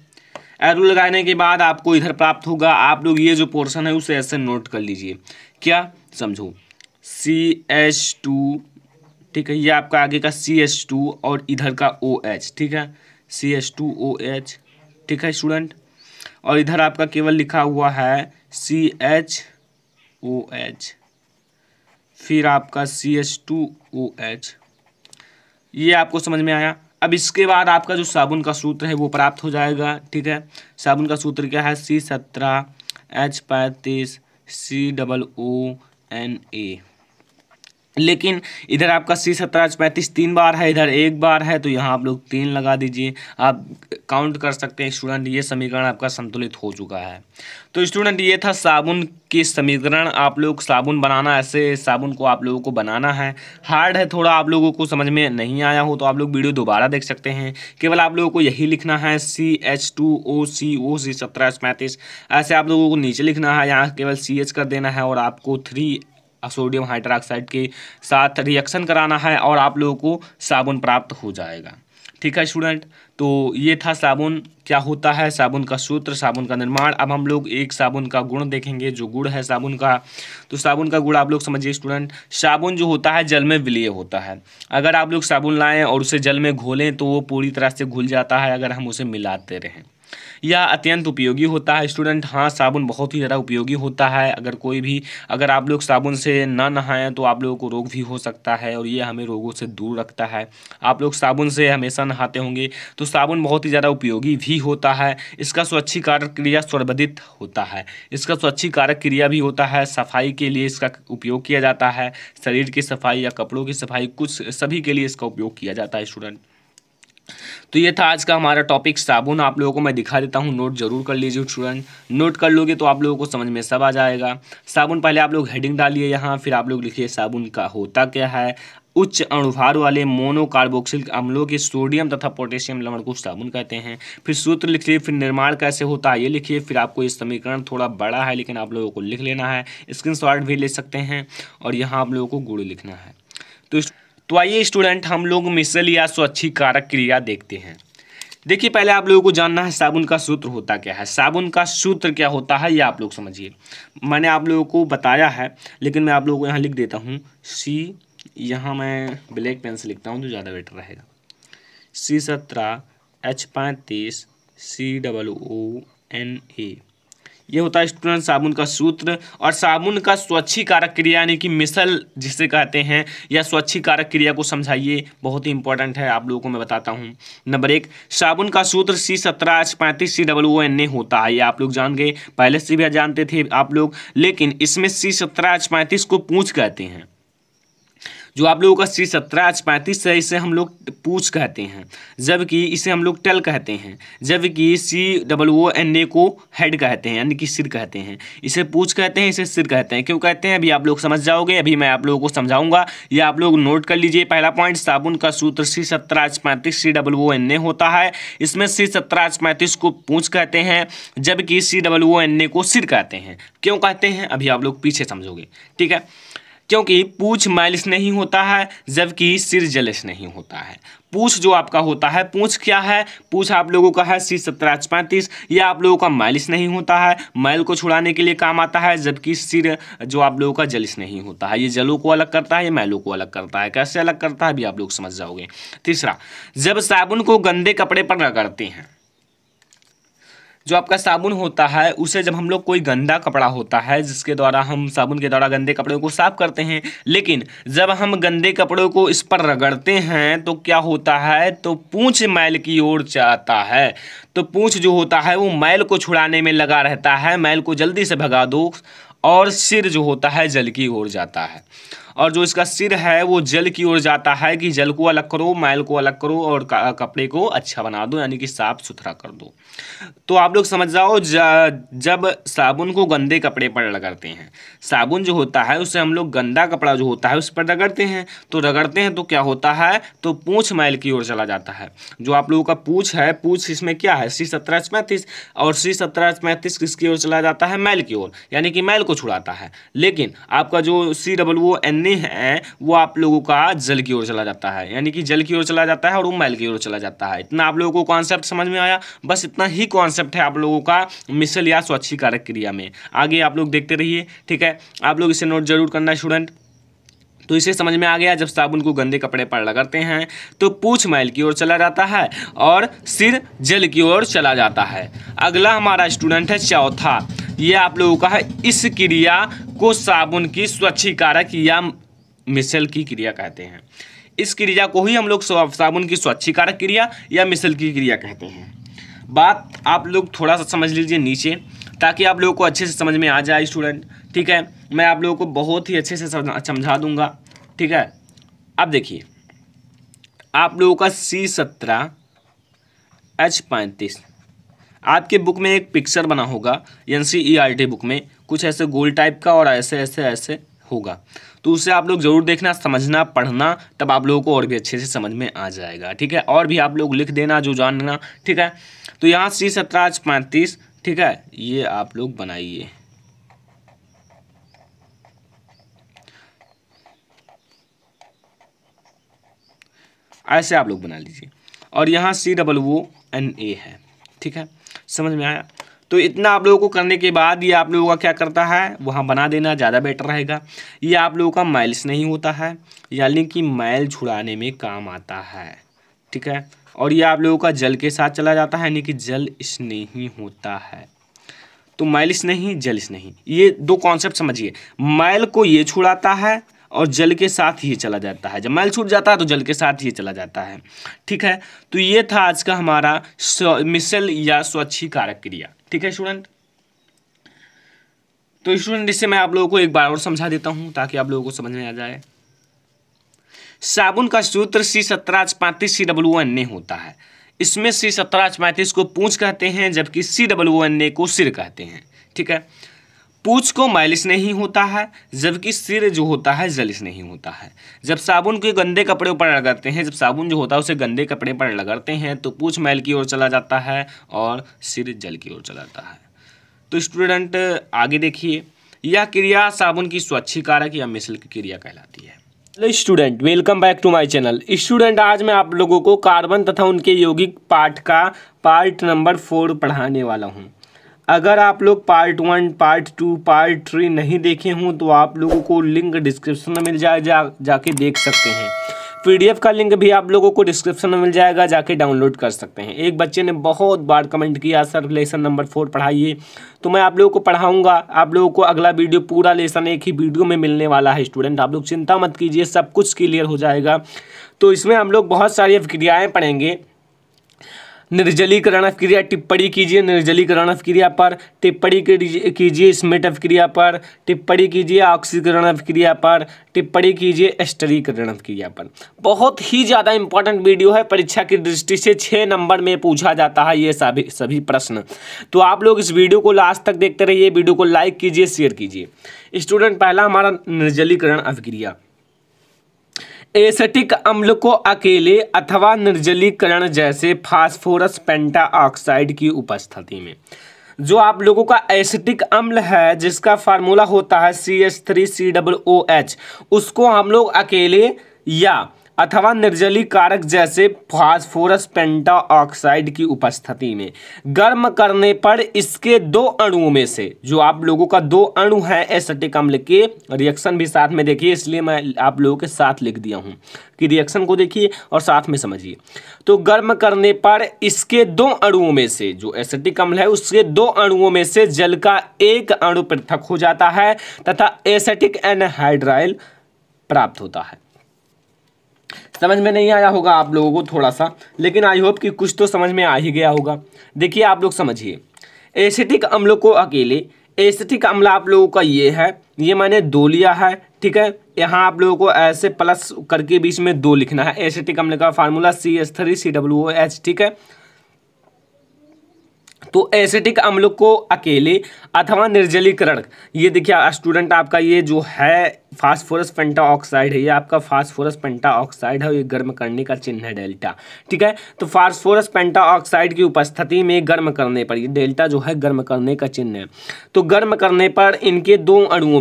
एरो लगाने के बाद आपको इधर प्राप्त होगा, आप लोग ये जो पोर्शन है उसे ऐसे नोट कर लीजिए। क्या समझो, CH2, ठीक है, ये आपका आगे का CH2 और इधर का OH, ठीक है, CH2OH, ठीक है स्टूडेंट। और इधर आपका केवल लिखा हुआ है CHOH, फिर आपका CH2OH। ये आपको समझ में आया। अब इसके बाद आपका जो साबुन का सूत्र है वो प्राप्त हो जाएगा, ठीक है। साबुन का सूत्र क्या है, C17H35COONA। लेकिन इधर आपका C17H35 3 बार है, इधर 1 बार है, तो यहाँ आप लोग 3 लगा दीजिए। आप काउंट कर सकते हैं स्टूडेंट, ये समीकरण आपका संतुलित हो चुका है। तो स्टूडेंट ये था साबुन की समीकरण। आप लोग साबुन बनाना, ऐसे साबुन को आप लोगों को बनाना है। हार्ड है थोड़ा, आप लोगों को समझ में नहीं आया हो तो आप लोग वीडियो दोबारा देख सकते हैं। केवल आप लोगों को यही लिखना है CH2OCO C17H35, ऐसे आप लोगों को नीचे लिखना है, यहाँ केवल CH कर देना है और आपको 3 सोडियम हाइड्रोक्साइड के साथ रिएक्शन कराना है और आप लोगों को साबुन प्राप्त हो जाएगा, ठीक है स्टूडेंट। तो ये था साबुन क्या होता है, साबुन का सूत्र, साबुन का निर्माण। अब हम लोग एक साबुन का गुण देखेंगे, जो गुण है साबुन का। तो साबुन का गुण आप लोग समझिए स्टूडेंट, साबुन जो होता है जल में विलीय होता है। अगर आप लोग साबुन लाएं और उसे जल में घोलें तो वो पूरी तरह से घुल जाता है अगर हम उसे मिलाते रहें। यह अत्यंत उपयोगी होता है स्टूडेंट। हाँ, साबुन बहुत ही ज़्यादा उपयोगी होता है। अगर आप लोग साबुन से ना नहाएं तो आप लोगों को रोग भी हो सकता है और ये हमें रोगों से दूर रखता है। आप लोग साबुन से हमेशा नहाते होंगे, तो साबुन बहुत ही ज़्यादा उपयोगी भी होता है। इसका स्वच्छीकारक क्रिया सर्वविदित होता है। इसका स्वच्छीकारक क्रिया भी होता है, सफाई के लिए इसका उपयोग किया जाता है, शरीर की सफाई या कपड़ों की सफाई, कुछ सभी के लिए इसका उपयोग किया जाता है स्टूडेंट। तो ये था आज का हमारा टॉपिक साबुन। आप लोगों को मैं दिखा देता हूँ, नोट जरूर कर लीजिए स्टूडेंट। नोट कर लोगे तो आप लोगों को समझ में सब आ जाएगा। साबुन, पहले आप लोग हेडिंग डालिए यहाँ, फिर आप लोग लिखिए साबुन का होता क्या है। उच्च अणुभार वाले मोनोकार्बोक्सिलिक अम्लों के सोडियम तथा पोटेशियम लवण को साबुन कहते हैं। फिर सूत्र लिखिए, फिर निर्माण कैसे होता है ये लिखिए, फिर आपको ये समीकरण थोड़ा बड़ा है लेकिन आप लोगों को लिख लेना है, स्क्रीनशॉट भी ले सकते हैं, और यहाँ आप लोगों को गुण लिखना है। तो आइए स्टूडेंट हम लोग मिश्रण या स्वच्छीकारक क्रिया देखते हैं। देखिए पहले आप लोगों को जानना है साबुन का सूत्र होता क्या है। साबुन का सूत्र क्या होता है ये आप लोग समझिए। मैंने आप लोगों को बताया है लेकिन मैं आप लोगों को यहाँ लिख देता हूँ। यहाँ मैं ब्लैक पेन से लिखता हूँ तो ज़्यादा बेटर रहेगा। C17H35 COONA, ये होता है स्टूडेंट साबुन का सूत्र। और साबुन का स्वच्छीकारक क्रिया यानी कि मिसल जिसे कहते हैं, या स्वच्छीकारक क्रिया को समझाइए, बहुत ही इंपॉर्टेंट है, आप लोगों को मैं बताता हूँ। नंबर 1, साबुन का सूत्र C17H35 COONA होता है। ये आप लोग जान गए, पहले से भी जानते थे आप लोग, लेकिन इसमें C17H35 को पूंछ कहते हैं। जो आप लोगों का C17H35 है इसे हम लोग पूंछ कहते हैं, जबकि इसे हम लोग टेल कहते हैं, जबकि COONA को हेड कहते हैं यानी कि सिर कहते हैं। इसे पूंछ कहते हैं, इसे सिर कहते हैं। क्यों कहते हैं अभी आप लोग समझ जाओगे, अभी मैं आप लोगों को समझाऊंगा। ये आप लोग नोट कर लीजिए। पहला पॉइंट, साबुन का सूत्र C17H35 COONA होता है। इसमें C17H35 को पूंछ कहते हैं जबकि COONA को सिर कहते हैं। क्यों कहते हैं अभी आप लोग पीछे समझोगे, ठीक है। क्योंकि पूंछ मैलिस नहीं होता है जबकि सिर जलिस नहीं होता है। पूंछ जो आपका होता है, पूंछ क्या है, पूंछ आप लोगों का है C17H35, यह आप लोगों का मैलिस नहीं होता है, मैल को छुड़ाने के लिए काम आता है, जबकि सिर जो आप लोगों का जलिस नहीं होता है। ये जलों को अलग करता है, ये मैलों को अलग करता है। कैसे अलग करता है अभी आप लोग समझ जाओगे। तीसरा, जब साबुन को गंदे कपड़े पर रगड़ते हैं, जो आपका साबुन होता है उसे जब हम लोग कोई गंदा कपड़ा होता है जिसके द्वारा हम साबुन के द्वारा गंदे कपड़ों को साफ करते हैं, लेकिन जब हम गंदे कपड़ों को इस पर रगड़ते हैं तो क्या होता है, तो पूंछ मैल की ओर जाता है। तो पूंछ जो होता है वो मैल को छुड़ाने में लगा रहता है, मैल को जल्दी से भगा दो और सिर जो होता है जल की ओर जाता है। और जो इसका सिर है वो जल की ओर जाता है कि जल को अलग करो, मैल को अलग करो और कपड़े को अच्छा बना दो, यानी कि साफ सुथरा कर दो। तो आप लोग समझ जाओ, जब साबुन को गंदे कपड़े पर रगड़ते हैं, साबुन जो होता है उससे हम लोग गंदा कपड़ा जो होता है उस पर रगड़ते हैं, तो रगड़ते हैं तो क्या होता है, तो पूंछ मैल की ओर चला जाता है। जो आप लोगों का पूंछ है, पूंछ इसमें क्या है, C17H35, और C17H35 किसकी ओर चला जाता है, मैल की ओर, यानी कि मैल को छुड़ाता है। लेकिन आपका जो COONA है वो आप लोगों का जल की ओर चला जाता है, यानी कि जल की ओर चला जाता है और वो मैल की ओर चला जाता है। इतना आप लोगों को कॉन्सेप्ट समझ में आया? बस इतना ही कॉन्सेप्ट है आप लोगों का मिसल या स्वच्छीकारक क्रिया में। आगे आप लोग देखते रहिए, ठीक है। आप लोग इसे नोट जरूर करना स्टूडेंट। तो इसे समझ में आ गया, जब साबुन को गंदे कपड़े पर रगड़ते हैं तो पूंछ मैल की ओर चला जाता है और सिर जल की ओर चला जाता है। अगला हमारा स्टूडेंट है चौथा, ये आप लोगों का है, इस क्रिया को साबुन की स्वच्छीकारक या मिसल की क्रिया कहते हैं। इस क्रिया को ही हम लोग साबुन की स्वच्छीकारक क्रिया या मिसल की क्रिया कहते हैं। बात आप लोग थोड़ा सा समझ लीजिए नीचे, ताकि आप लोगों को अच्छे से समझ में आ जाए स्टूडेंट, ठीक है। मैं आप लोगों को बहुत ही अच्छे से समझा दूंगा, ठीक है। अब देखिए, आप लोगों का C17H35 आपके बुक में एक पिक्चर बना होगा, NCERT बुक में कुछ ऐसे गोल टाइप का और ऐसे ऐसे ऐसे होगा, तो उसे आप लोग जरूर देखना, समझना, पढ़ना, तब आप लोगों को और भी अच्छे से समझ में आ जाएगा, ठीक है। और भी आप लोग लिख देना जो जानना, ठीक है। तो यहाँ C17H35, ठीक है, ये आप लोग बनाइए। ऐसे आप लोग बना लीजिए। और यहाँ COONA है, ठीक है, समझ में आया? तो इतना आप लोगों को करने के बाद ये आप लोगों का क्या करता है, वहाँ बना देना ज़्यादा बेटर रहेगा। ये आप लोगों का मैल स्नेही होता है, यानी कि मैल छुड़ाने में काम आता है, ठीक है। और ये आप लोगों का जल के साथ चला जाता है, यानी कि जल स्नेही होता है। तो मैल स्नेही, जल स्नेही, ये दो कॉन्सेप्ट समझिए। मैल को ये छुड़ाता है और जल के साथ ही चला जाता है। जब मैल छूट जाता है तो जल के साथ ही चला जाता है, ठीक है। तो ये था आज का हमारा मिसल या स्वच्छीकारक क्रिया, ठीक है स्टूडेंट। तो स्टूडेंट इससे मैं आप लोगों को एक बार और समझा देता हूं ताकि आप लोगों को समझ में आ जाए। साबुन का सूत्र C17H35 COONA होता है। इसमें C17H35 को पूंछ कहते हैं, जबकि COONA को सिर कहते हैं, ठीक है। पूंछ को मैल स्नेही होता है, जबकि सिर जो होता है जल स्नेही होता है। जब साबुन के गंदे कपड़े पर रगड़ते हैं, जब साबुन जो होता है उसे गंदे कपड़े पर रगड़ते हैं तो पूंछ मैल की ओर चला जाता है और सिर जल की ओर चला जाता है। तो स्टूडेंट आगे देखिए, यह क्रिया साबुन की स्वच्छीकारक या मिसल की क्रिया कहलाती है। Hello student, welcome back to my channel. Student आज मैं आप लोगों को कार्बन तथा उनके यौगिक पाठ का पार्ट नंबर 4 पढ़ाने वाला हूं। अगर आप लोग पार्ट 1, पार्ट 2, पार्ट 3 नहीं देखे हों तो आप लोगों को लिंक डिस्क्रिप्शन में मिल जाएगा, जाके देख सकते हैं। PDF का लिंक भी आप लोगों को डिस्क्रिप्शन में मिल जाएगा, जाके डाउनलोड कर सकते हैं। एक बच्चे ने बहुत बार कमेंट किया सर लेसन नंबर 4 पढ़ाइए, तो मैं आप लोगों को पढ़ाऊंगा। आप लोगों को अगला वीडियो पूरा लेसन एक ही वीडियो में मिलने वाला है स्टूडेंट, आप लोग चिंता मत कीजिए, सब कुछ क्लियर हो जाएगा। तो इसमें हम लोग बहुत सारी क्रियाएँ पढ़ेंगे। निर्जलीकरण क्रिया टिप्पणी कीजिए, निर्जलीकरण क्रिया पर टिप्पणी कीजिए, स्मिट क्रिया पर टिप्पणी कीजिए, ऑक्सीकरण क्रिया पर टिप्पणी कीजिए, एस्टरीकरण क्रिया पर। बहुत ही ज़्यादा इंपॉर्टेंट वीडियो है, परीक्षा की दृष्टि से 6 नंबर में पूछा जाता है ये सभी प्रश्न। तो आप लोग इस वीडियो को लास्ट तक देखते रहिए, वीडियो को लाइक कीजिए, शेयर कीजिए। स्टूडेंट पहला हमारा निर्जलीकरण अभिक्रिया। एसिटिक अम्ल को अकेले अथवा निर्जलीकरण जैसे फास्फोरस पेंटाऑक्साइड की उपस्थिति में, जो आप लोगों का एसिटिक अम्ल है जिसका फार्मूला होता है CH3COOH, उसको हम लोग अकेले या अथवा निर्जलीकारक जैसे फास्फोरस पेंटाऑक्साइड की उपस्थिति में गर्म करने पर इसके 2 अणुओं में से, जो आप लोगों का 2 अणु हैं एसिटिक अम्ल के, रिएक्शन भी साथ में देखिए, इसलिए मैं आप लोगों के साथ लिख दिया हूं कि रिएक्शन को देखिए और साथ में समझिए। तो गर्म करने पर इसके 2 अणुओं में से, जो एसिटिक अम्ल है उसके 2 अणुओं में से जल का 1 अणु पृथक हो जाता है तथा एसिटिक एनहाइड्राइल प्राप्त होता है। समझ में नहीं आया होगा आप लोगों को थोड़ा सा, लेकिन आई होप कि कुछ तो समझ में आ ही गया होगा। देखिए आप लोग समझिए, एसिटिक अम्ल को अकेले एसिटिक अम्ल आप लोगों का ये है, ये मैंने 2 लिया है, ठीक है। यहाँ आप लोगों को ऐसे प्लस करके बीच में 2 लिखना है। एसिटिक अम्ल का फार्मूला CH3COOH, ठीक है। तो एसिटिक अम्ल को अकेले अथवा निर्जलीकरण, ये देखिए स्टूडेंट आपका ये जो है फास्फोरस पेंटाऑक्साइड है, ये आपका फास्फोरस पेंटाऑक्साइड है, ये गर्म करने का चिन्ह है डेल्टा, ठीक है। तो फास्फोरस पेंटाऑक्साइड की उपस्थिति में गर्म करने पर, ये डेल्टा जो है गर्म करने का चिन्ह है, तो गर्म करने पर इनके 2 अणुओं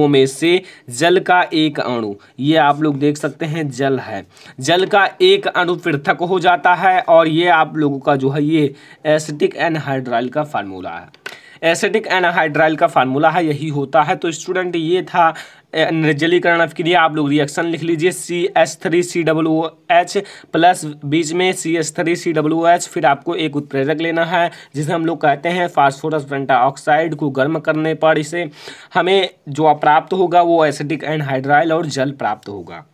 में से जल का एक अणु, ये आप लोग देख सकते हैं जल है, जल का एक अणु पृथक हो जाता है, और ये आप लोगों का जो है ये एसिटिक एनहाइड्राइल का फार्मूला है। एसिटिक एनहाइड्राइल का फार्मूला है, यही होता है। तो स्टूडेंट ये था निर्जलीकरण अभिक्रिया। आप लोग रिएक्शन लिख लीजिए, CH3COOH प्लस बीच में CH3COOH, फिर आपको एक उत्प्रेरक लेना है जिसे हम लोग कहते हैं फास्फोरस पेंटाऑक्साइड को गर्म करने पर इसे हमें जो प्राप्त होगा वो एसिटिक एनहाइड्राइल और जल प्राप्त होगा।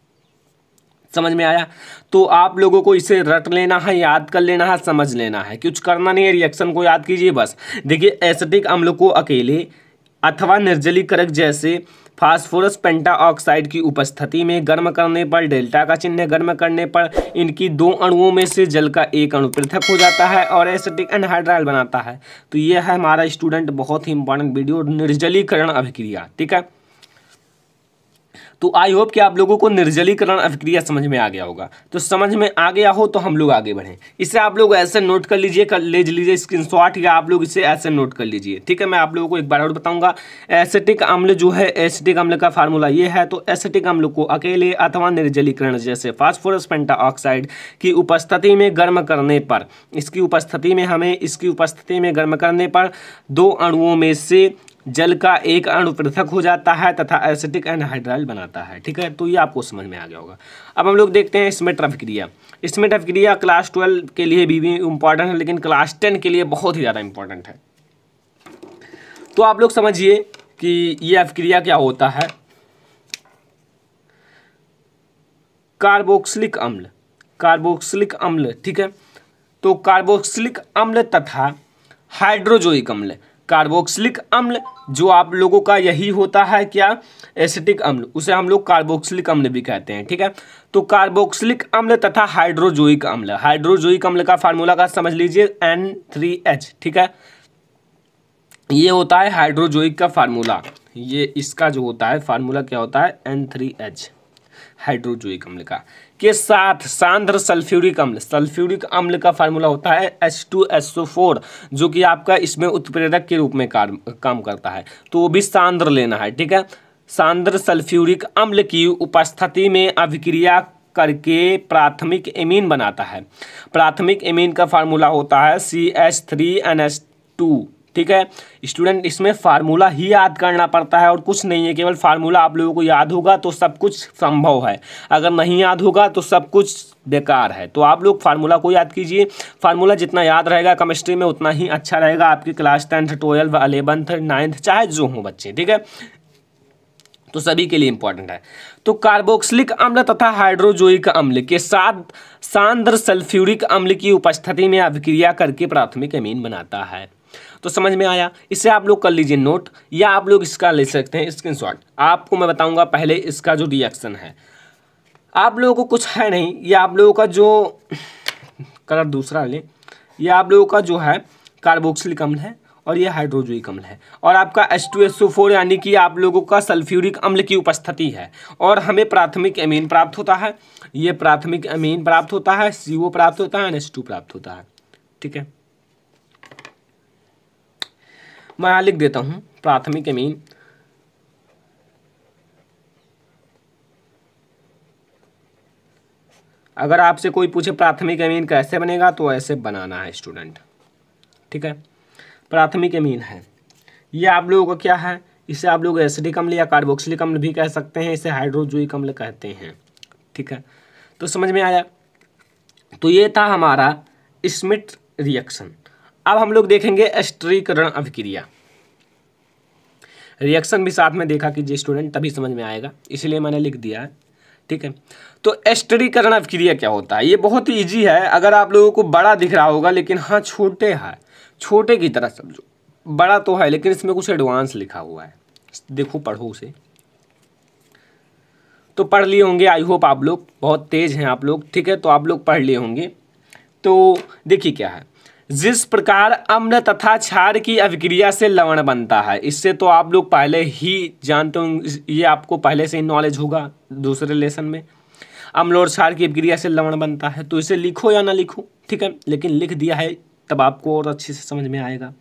समझ में आया? तो आप लोगों को इसे रट लेना है, याद कर लेना है, समझ लेना है, कुछ करना नहीं है, रिएक्शन को याद कीजिए बस। देखिए एसिटिक अम्ल को अकेले अथवा निर्जलीकरक जैसे फास्फोरस पेंटाऑक्साइड की उपस्थिति में गर्म करने पर, डेल्टा का चिन्ह गर्म करने पर इनकी 2 अणुओं में से जल का एक अणु पृथक हो जाता है और एसिटिक एनहाइड्राइल बनाता है। तो ये है हमारा स्टूडेंट बहुत ही इंपॉर्टेंट वीडियो, निर्जलीकरण अभिक्रिया, ठीक है। तो आई होप कि आप लोगों को निर्जलीकरण अभिक्रिया समझ में आ गया होगा। तो समझ में आ गया हो तो हम लोग आगे बढ़ें। इसे आप लोग ऐसे नोट कर लीजिए, ले लीजिए स्क्रीनशॉट, या आप लोग इसे ऐसे नोट कर लीजिए, ठीक है। मैं आप लोगों को एक बार और बताऊंगा। एसिटिक अम्ल जो है, एसिटिक अम्ल का फार्मूला ये है। तो एसिटिक अम्ल को अकेले अथवा निर्जलीकरण जैसे फास्फोरस पेंटाऑक्साइड की उपस्थिति में गर्म करने पर, इसकी उपस्थिति में गर्म करने पर 2 अणुओं में से जल का एक अणु पृथक हो जाता है तथा एसिटिक एनहाइड्राइल बनाता है, ठीक है। तो ये आपको समझ में आ गया होगा। अब हम लोग देखते हैं स्मिट अभिक्रिया। स्मिट अभिक्रिया क्लास 12 के लिए भी इम्पॉर्टेंट है, लेकिन क्लास 10 के लिए बहुत ही ज़्यादा इम्पॉर्टेंट है। तो आप लोग समझिए कि ये अभिक्रिया क्या होता है। कार्बोक्सिलिक अम्ल, ठीक है। तो कार्बोक्सिलिक अम्ल तथा हाइड्रोजोइक अम्ल, कार्बोक्सिलिक अम्ल जो आप लोगों का यही होता है क्या, एसिटिक अम्ल, उसे हम लोग कार्बोक्सिलिक अम्ल भी कहते हैं, ठीक है। तो कार्बोक्सिलिक अम्ल तथा हाइड्रोजोइक अम्ल का फार्मूला का समझ लीजिए N3H, ठीक है। ये होता है हाइड्रोजोइक का फार्मूला, ये इसका जो होता है फार्मूला क्या होता है N3H हाइड्रोजोइक अम्ल का, के साथ सांद्र सल्फ्यूरिक अम्ल का फार्मूला होता है H2SO4, जो कि आपका इसमें उत्प्रेरक के रूप में काम करता है। तो वो भी सांद्र लेना है, ठीक है। सांद्र सल्फ्यूरिक अम्ल की उपस्थिति में अभिक्रिया करके प्राथमिक एमीन बनाता है। प्राथमिक एमीन का फार्मूला होता है CH3NH2, ठीक है। स्टूडेंट इसमें फार्मूला ही याद करना पड़ता है और कुछ नहीं है, केवल फार्मूला आप लोगों को याद होगा तो सब कुछ संभव है, अगर नहीं याद होगा तो सब कुछ बेकार है। तो आप लोग फार्मूला को याद कीजिए, फार्मूला जितना याद रहेगा केमिस्ट्री में उतना ही अच्छा रहेगा आपकी class 10th 12th 11th 9th चाहे जो हो बच्चे, ठीक है। तो सभी के लिए इंपॉर्टेंट है। तो कार्बोक्सिलिक अम्ल तथा हाइड्रोजोइक अम्ल के साथ सांद्र सल्फ्यूरिक अम्ल की उपस्थिति में अभिक्रिया करके प्राथमिक एमीन बनाता है। तो समझ में आया? इसे आप लोग कर लीजिए नोट, या आप लोग इसका ले सकते हैं स्क्रीनशॉट। आपको मैं बताऊंगा पहले इसका जो रिएक्शन है, आप लोगों को कुछ है नहीं, ये आप लोगों का जो कलर दूसरा ले, ये आप लोगों का जो है कार्बोक्सिलिक अम्ल है और ये हाइड्रोजोइक अम्ल है, और आपका H2SO4 यानी कि आप लोगों का सल्फ्यूरिक अम्ल की उपस्थिति है, और हमें प्राथमिक एमीन प्राप्त होता है। ये प्राथमिक एमीन प्राप्त होता है, CO प्राप्त होता है, NH2 प्राप्त होता है, ठीक है। मैं यहाँ लिख देता हूँ प्राथमिक एमीन, अगर आपसे कोई पूछे प्राथमिक एमीन कैसे बनेगा तो ऐसे बनाना है स्टूडेंट, ठीक है। प्राथमिक एमीन है, ये आप लोगों का क्या है, इसे आप लोग एसिडिक अम्ल या कार्बोक्सिलिक अम्ल भी कह सकते हैं, इसे हाइड्रोजोइक अम्ल कहते हैं, ठीक है। तो समझ में आया? तो ये था हमारा स्मिट रिएक्शन। अब हम लोग देखेंगे एस्टरीकरण अभिक्रिया। रिएक्शन भी साथ में देखा कीजिए स्टूडेंट, तभी समझ में आएगा, इसलिए मैंने लिख दिया है, ठीक है। तो एस्टरीकरण अभिक्रिया क्या होता है, ये बहुत ही ईजी है, अगर आप लोगों को बड़ा दिख रहा होगा लेकिन हाँ छोटे है, छोटे की तरह समझो, बड़ा तो है लेकिन इसमें कुछ एडवांस लिखा हुआ है, देखो पढ़ो उसे। तो पढ़ लिए होंगे, आई होप आप लोग बहुत तेज हैं आप लोग, ठीक है, तो आप लोग पढ़ लिए होंगे। तो देखिए क्या है, जिस प्रकार अम्ल तथा क्षार की अभिक्रिया से लवण बनता है, इससे तो आप लोग पहले ही जानते होंगे, ये आपको पहले से ही नॉलेज होगा दूसरे लेसन में। अम्ल और क्षार की अभिक्रिया से लवण बनता है, तो इसे लिखो या ना लिखो, ठीक है, लेकिन लिख दिया है तब आपको और अच्छे से समझ में आएगा।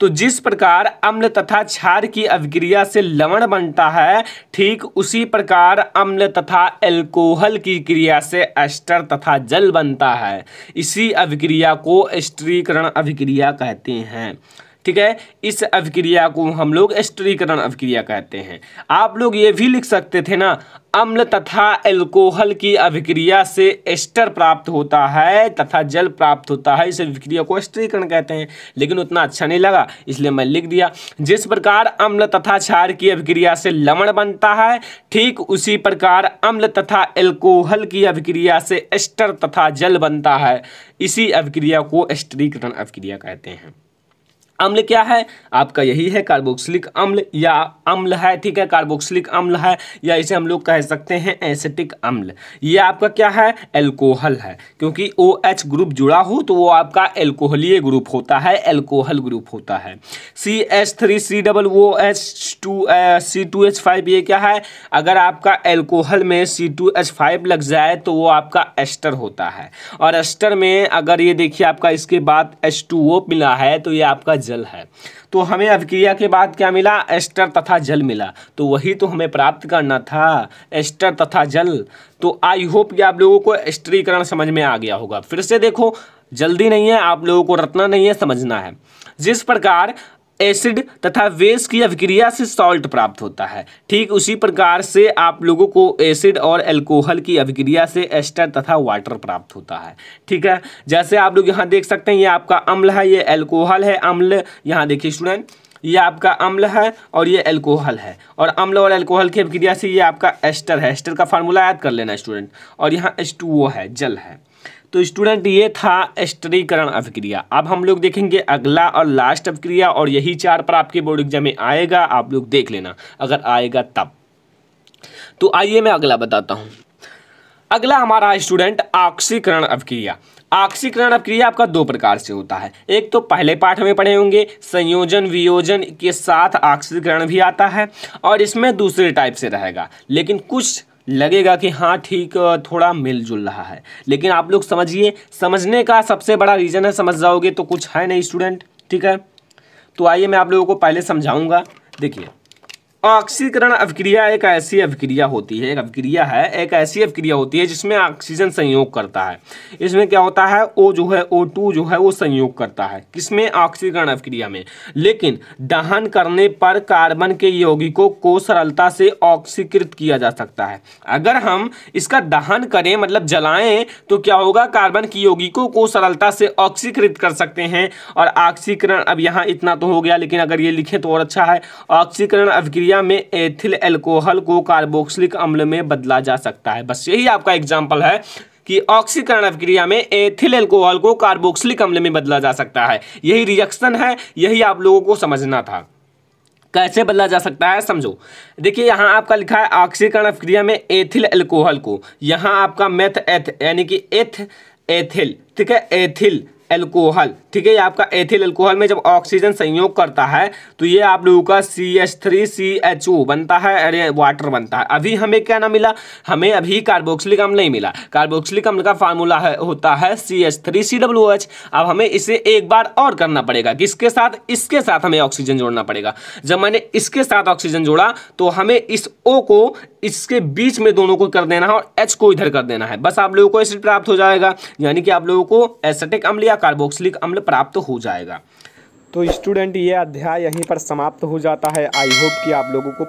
तो जिस प्रकार अम्ल तथा क्षार की अभिक्रिया से लवण बनता है, ठीक उसी प्रकार अम्ल तथा एल्कोहल की क्रिया से एस्टर तथा जल बनता है। इसी अभिक्रिया को एस्टरीकरण अभिक्रिया कहते हैं, ठीक है। इस अभिक्रिया को हम लोग एस्टरीकरण अभिक्रिया कहते हैं। आप लोग ये भी लिख सकते थे ना, अम्ल तथा एल्कोहल की अभिक्रिया से एस्टर प्राप्त होता है तथा जल प्राप्त होता है, इस अभिक्रिया को एस्टरीकरण कहते हैं, लेकिन उतना अच्छा नहीं लगा इसलिए मैं लिख दिया। जिस प्रकार अम्ल तथा क्षार की अभिक्रिया से लवण बनता है, ठीक उसी प्रकार अम्ल तथा एल्कोहल की अभिक्रिया से एस्टर तथा जल बनता है। इसी अभिक्रिया को एस्टरीकरण अभिक्रिया कहते हैं। अम्ल क्या है आपका, यही है कार्बोक्सिलिक अम्ल या अम्ल है, ठीक है, कार्बोक्सिलिक अम्ल है, या इसे हम लोग कह सकते हैं एसिटिक अम्ल। ये आपका क्या है, एल्कोहल है, क्योंकि OH ग्रुप जुड़ा हो तो वो आपका एल्कोहलीय ग्रुप होता है, एल्कोहल ग्रुप होता है। CH3COOH2C2H5 ये क्या है, अगर आपका एल्कोहल में C2H5 लग जाए तो वो आपका एस्टर होता है, और एस्टर में अगर ये देखिए आपका इसके बाद H2O मिला है तो ये आपका जल है। तो हमें अभिक्रिया के बाद क्या मिला, एस्टर तथा जल मिला, तो वही तो हमें प्राप्त करना था, एस्टर तथा जल। तो आई होप कि आप लोगों को एस्टरीकरण समझ में आ गया होगा। फिर से देखो, जल्दी नहीं है, आप लोगों को रटना नहीं है, समझना है। जिस प्रकार एसिड तथा बेस की अभिक्रिया से सॉल्ट प्राप्त होता है, ठीक उसी प्रकार से आप लोगों को एसिड और अल्कोहल की अभिक्रिया से एस्टर तथा वाटर प्राप्त होता है, ठीक है। जैसे आप लोग यहाँ देख सकते हैं, ये आपका अम्ल है, ये अल्कोहल है, अम्ल यहाँ देखिए स्टूडेंट, ये आपका अम्ल है और ये अल्कोहल है, और अम्ल और अल्कोहल की अभिक्रिया से ये आपका एस्टर है। एस्टर का फार्मूला याद कर लेना स्टूडेंट, और यहाँ H2O है, जल है। तो स्टूडेंट ये था एस्टरीकरण अभिक्रिया। अब हम लोग देखेंगे अगला और लास्ट अभिक्रिया, और यही 4 पर आपके बोर्ड एग्जाम में आएगा, आप लोग देख लेना अगर आएगा तब। तो आइए मैं अगला बताता हूँ। अगला हमारा है स्टूडेंट ऑक्सीकरण अभिक्रिया। ऑक्सीकरण अभिक्रिया आपका 2 प्रकार से होता है। एक तो पहले पाठ में पढ़े होंगे, संयोजन वियोजन के साथ ऑक्सीकरण भी आता है, और इसमें दूसरे टाइप से रहेगा, लेकिन कुछ लगेगा कि हाँ ठीक थोड़ा मिलजुल रहा है, लेकिन आप लोग समझिए, समझने का सबसे बड़ा रीज़न है, समझ जाओगे तो कुछ है नहीं स्टूडेंट, ठीक है। तो आइए मैं आप लोगों को पहले समझाऊंगा। देखिए, ऑक्सीकरण अभिक्रिया एक ऐसी अभिक्रिया होती है, एक ऐसी अभिक्रिया होती है जिसमें ऑक्सीजन संयोग करता है। इसमें क्या होता है, O जो है, O2 जो है वो संयोग करता है, किसमें, ऑक्सीकरण अभिक्रिया में। लेकिन दहन करने पर कार्बन के यौगिकों को सरलता से ऑक्सीकृत किया जा सकता है। अगर हम इसका दहन करें मतलब जलाएं तो क्या होगा, कार्बन की यौगिकों को सरलता से ऑक्सीकृत कर सकते हैं। और ऑक्सीकरण, अब यहाँ इतना तो हो गया, लेकिन अगर ये लिखें तो और अच्छा है। ऑक्सीकरण अभिक्रिया में एथिल अल्कोहल को कार्बोक्सिलिक अम्ल में बदला जा सकता है। बस यही आपका एग्जाम्पल है कि ऑक्सीकरण अभिक्रिया में एथिल अल्कोहल को कार्बोक्सिलिक अम्ल में बदला जा सकता है। यही रिएक्शन है, यही आप लोगों को समझना था। कैसे बदला जा सकता है समझो। देखिए यहाँ आपका लिखा है ऑक्सीकरण अभिक्रिया में एथिल अल्कोहल को, यहाँ आपका मेथ एथ यानी कि एथिल, ठीक है, एथिल अल्कोहल, ठीक है, ये आपका एथिल अल्कोहल में जब ऑक्सीजन संयोग करता है तो ये आप लोगों का CH3CHO बनता है, अरे वाटर बनता है। अभी हमें क्या ना मिला, हमें अभी कार्बोक्सिलिक अम्ल नहीं मिला। कार्बोक्सिलिक अम्ल का फार्मूला होता है CH3COOH। अब हमें इसे एक बार और करना पड़ेगा, किसके साथ, इसके साथ हमें ऑक्सीजन जोड़ना पड़ेगा। जब मैंने इसके साथ ऑक्सीजन जोड़ा तो हमें इस O को इसके बीच में दोनों को कर देना है और H को इधर कर देना है, बस आप लोगों को एसिड प्राप्त हो जाएगा, यानी कि आप लोगों को एसिटिक अम्ल या कार्बोक्सिलिक अम्ल प्राप्त हो जाएगा। तो स्टूडेंट ये अध्याय यहीं पर समाप्त हो जाता है। आई होप कि आप लोगों को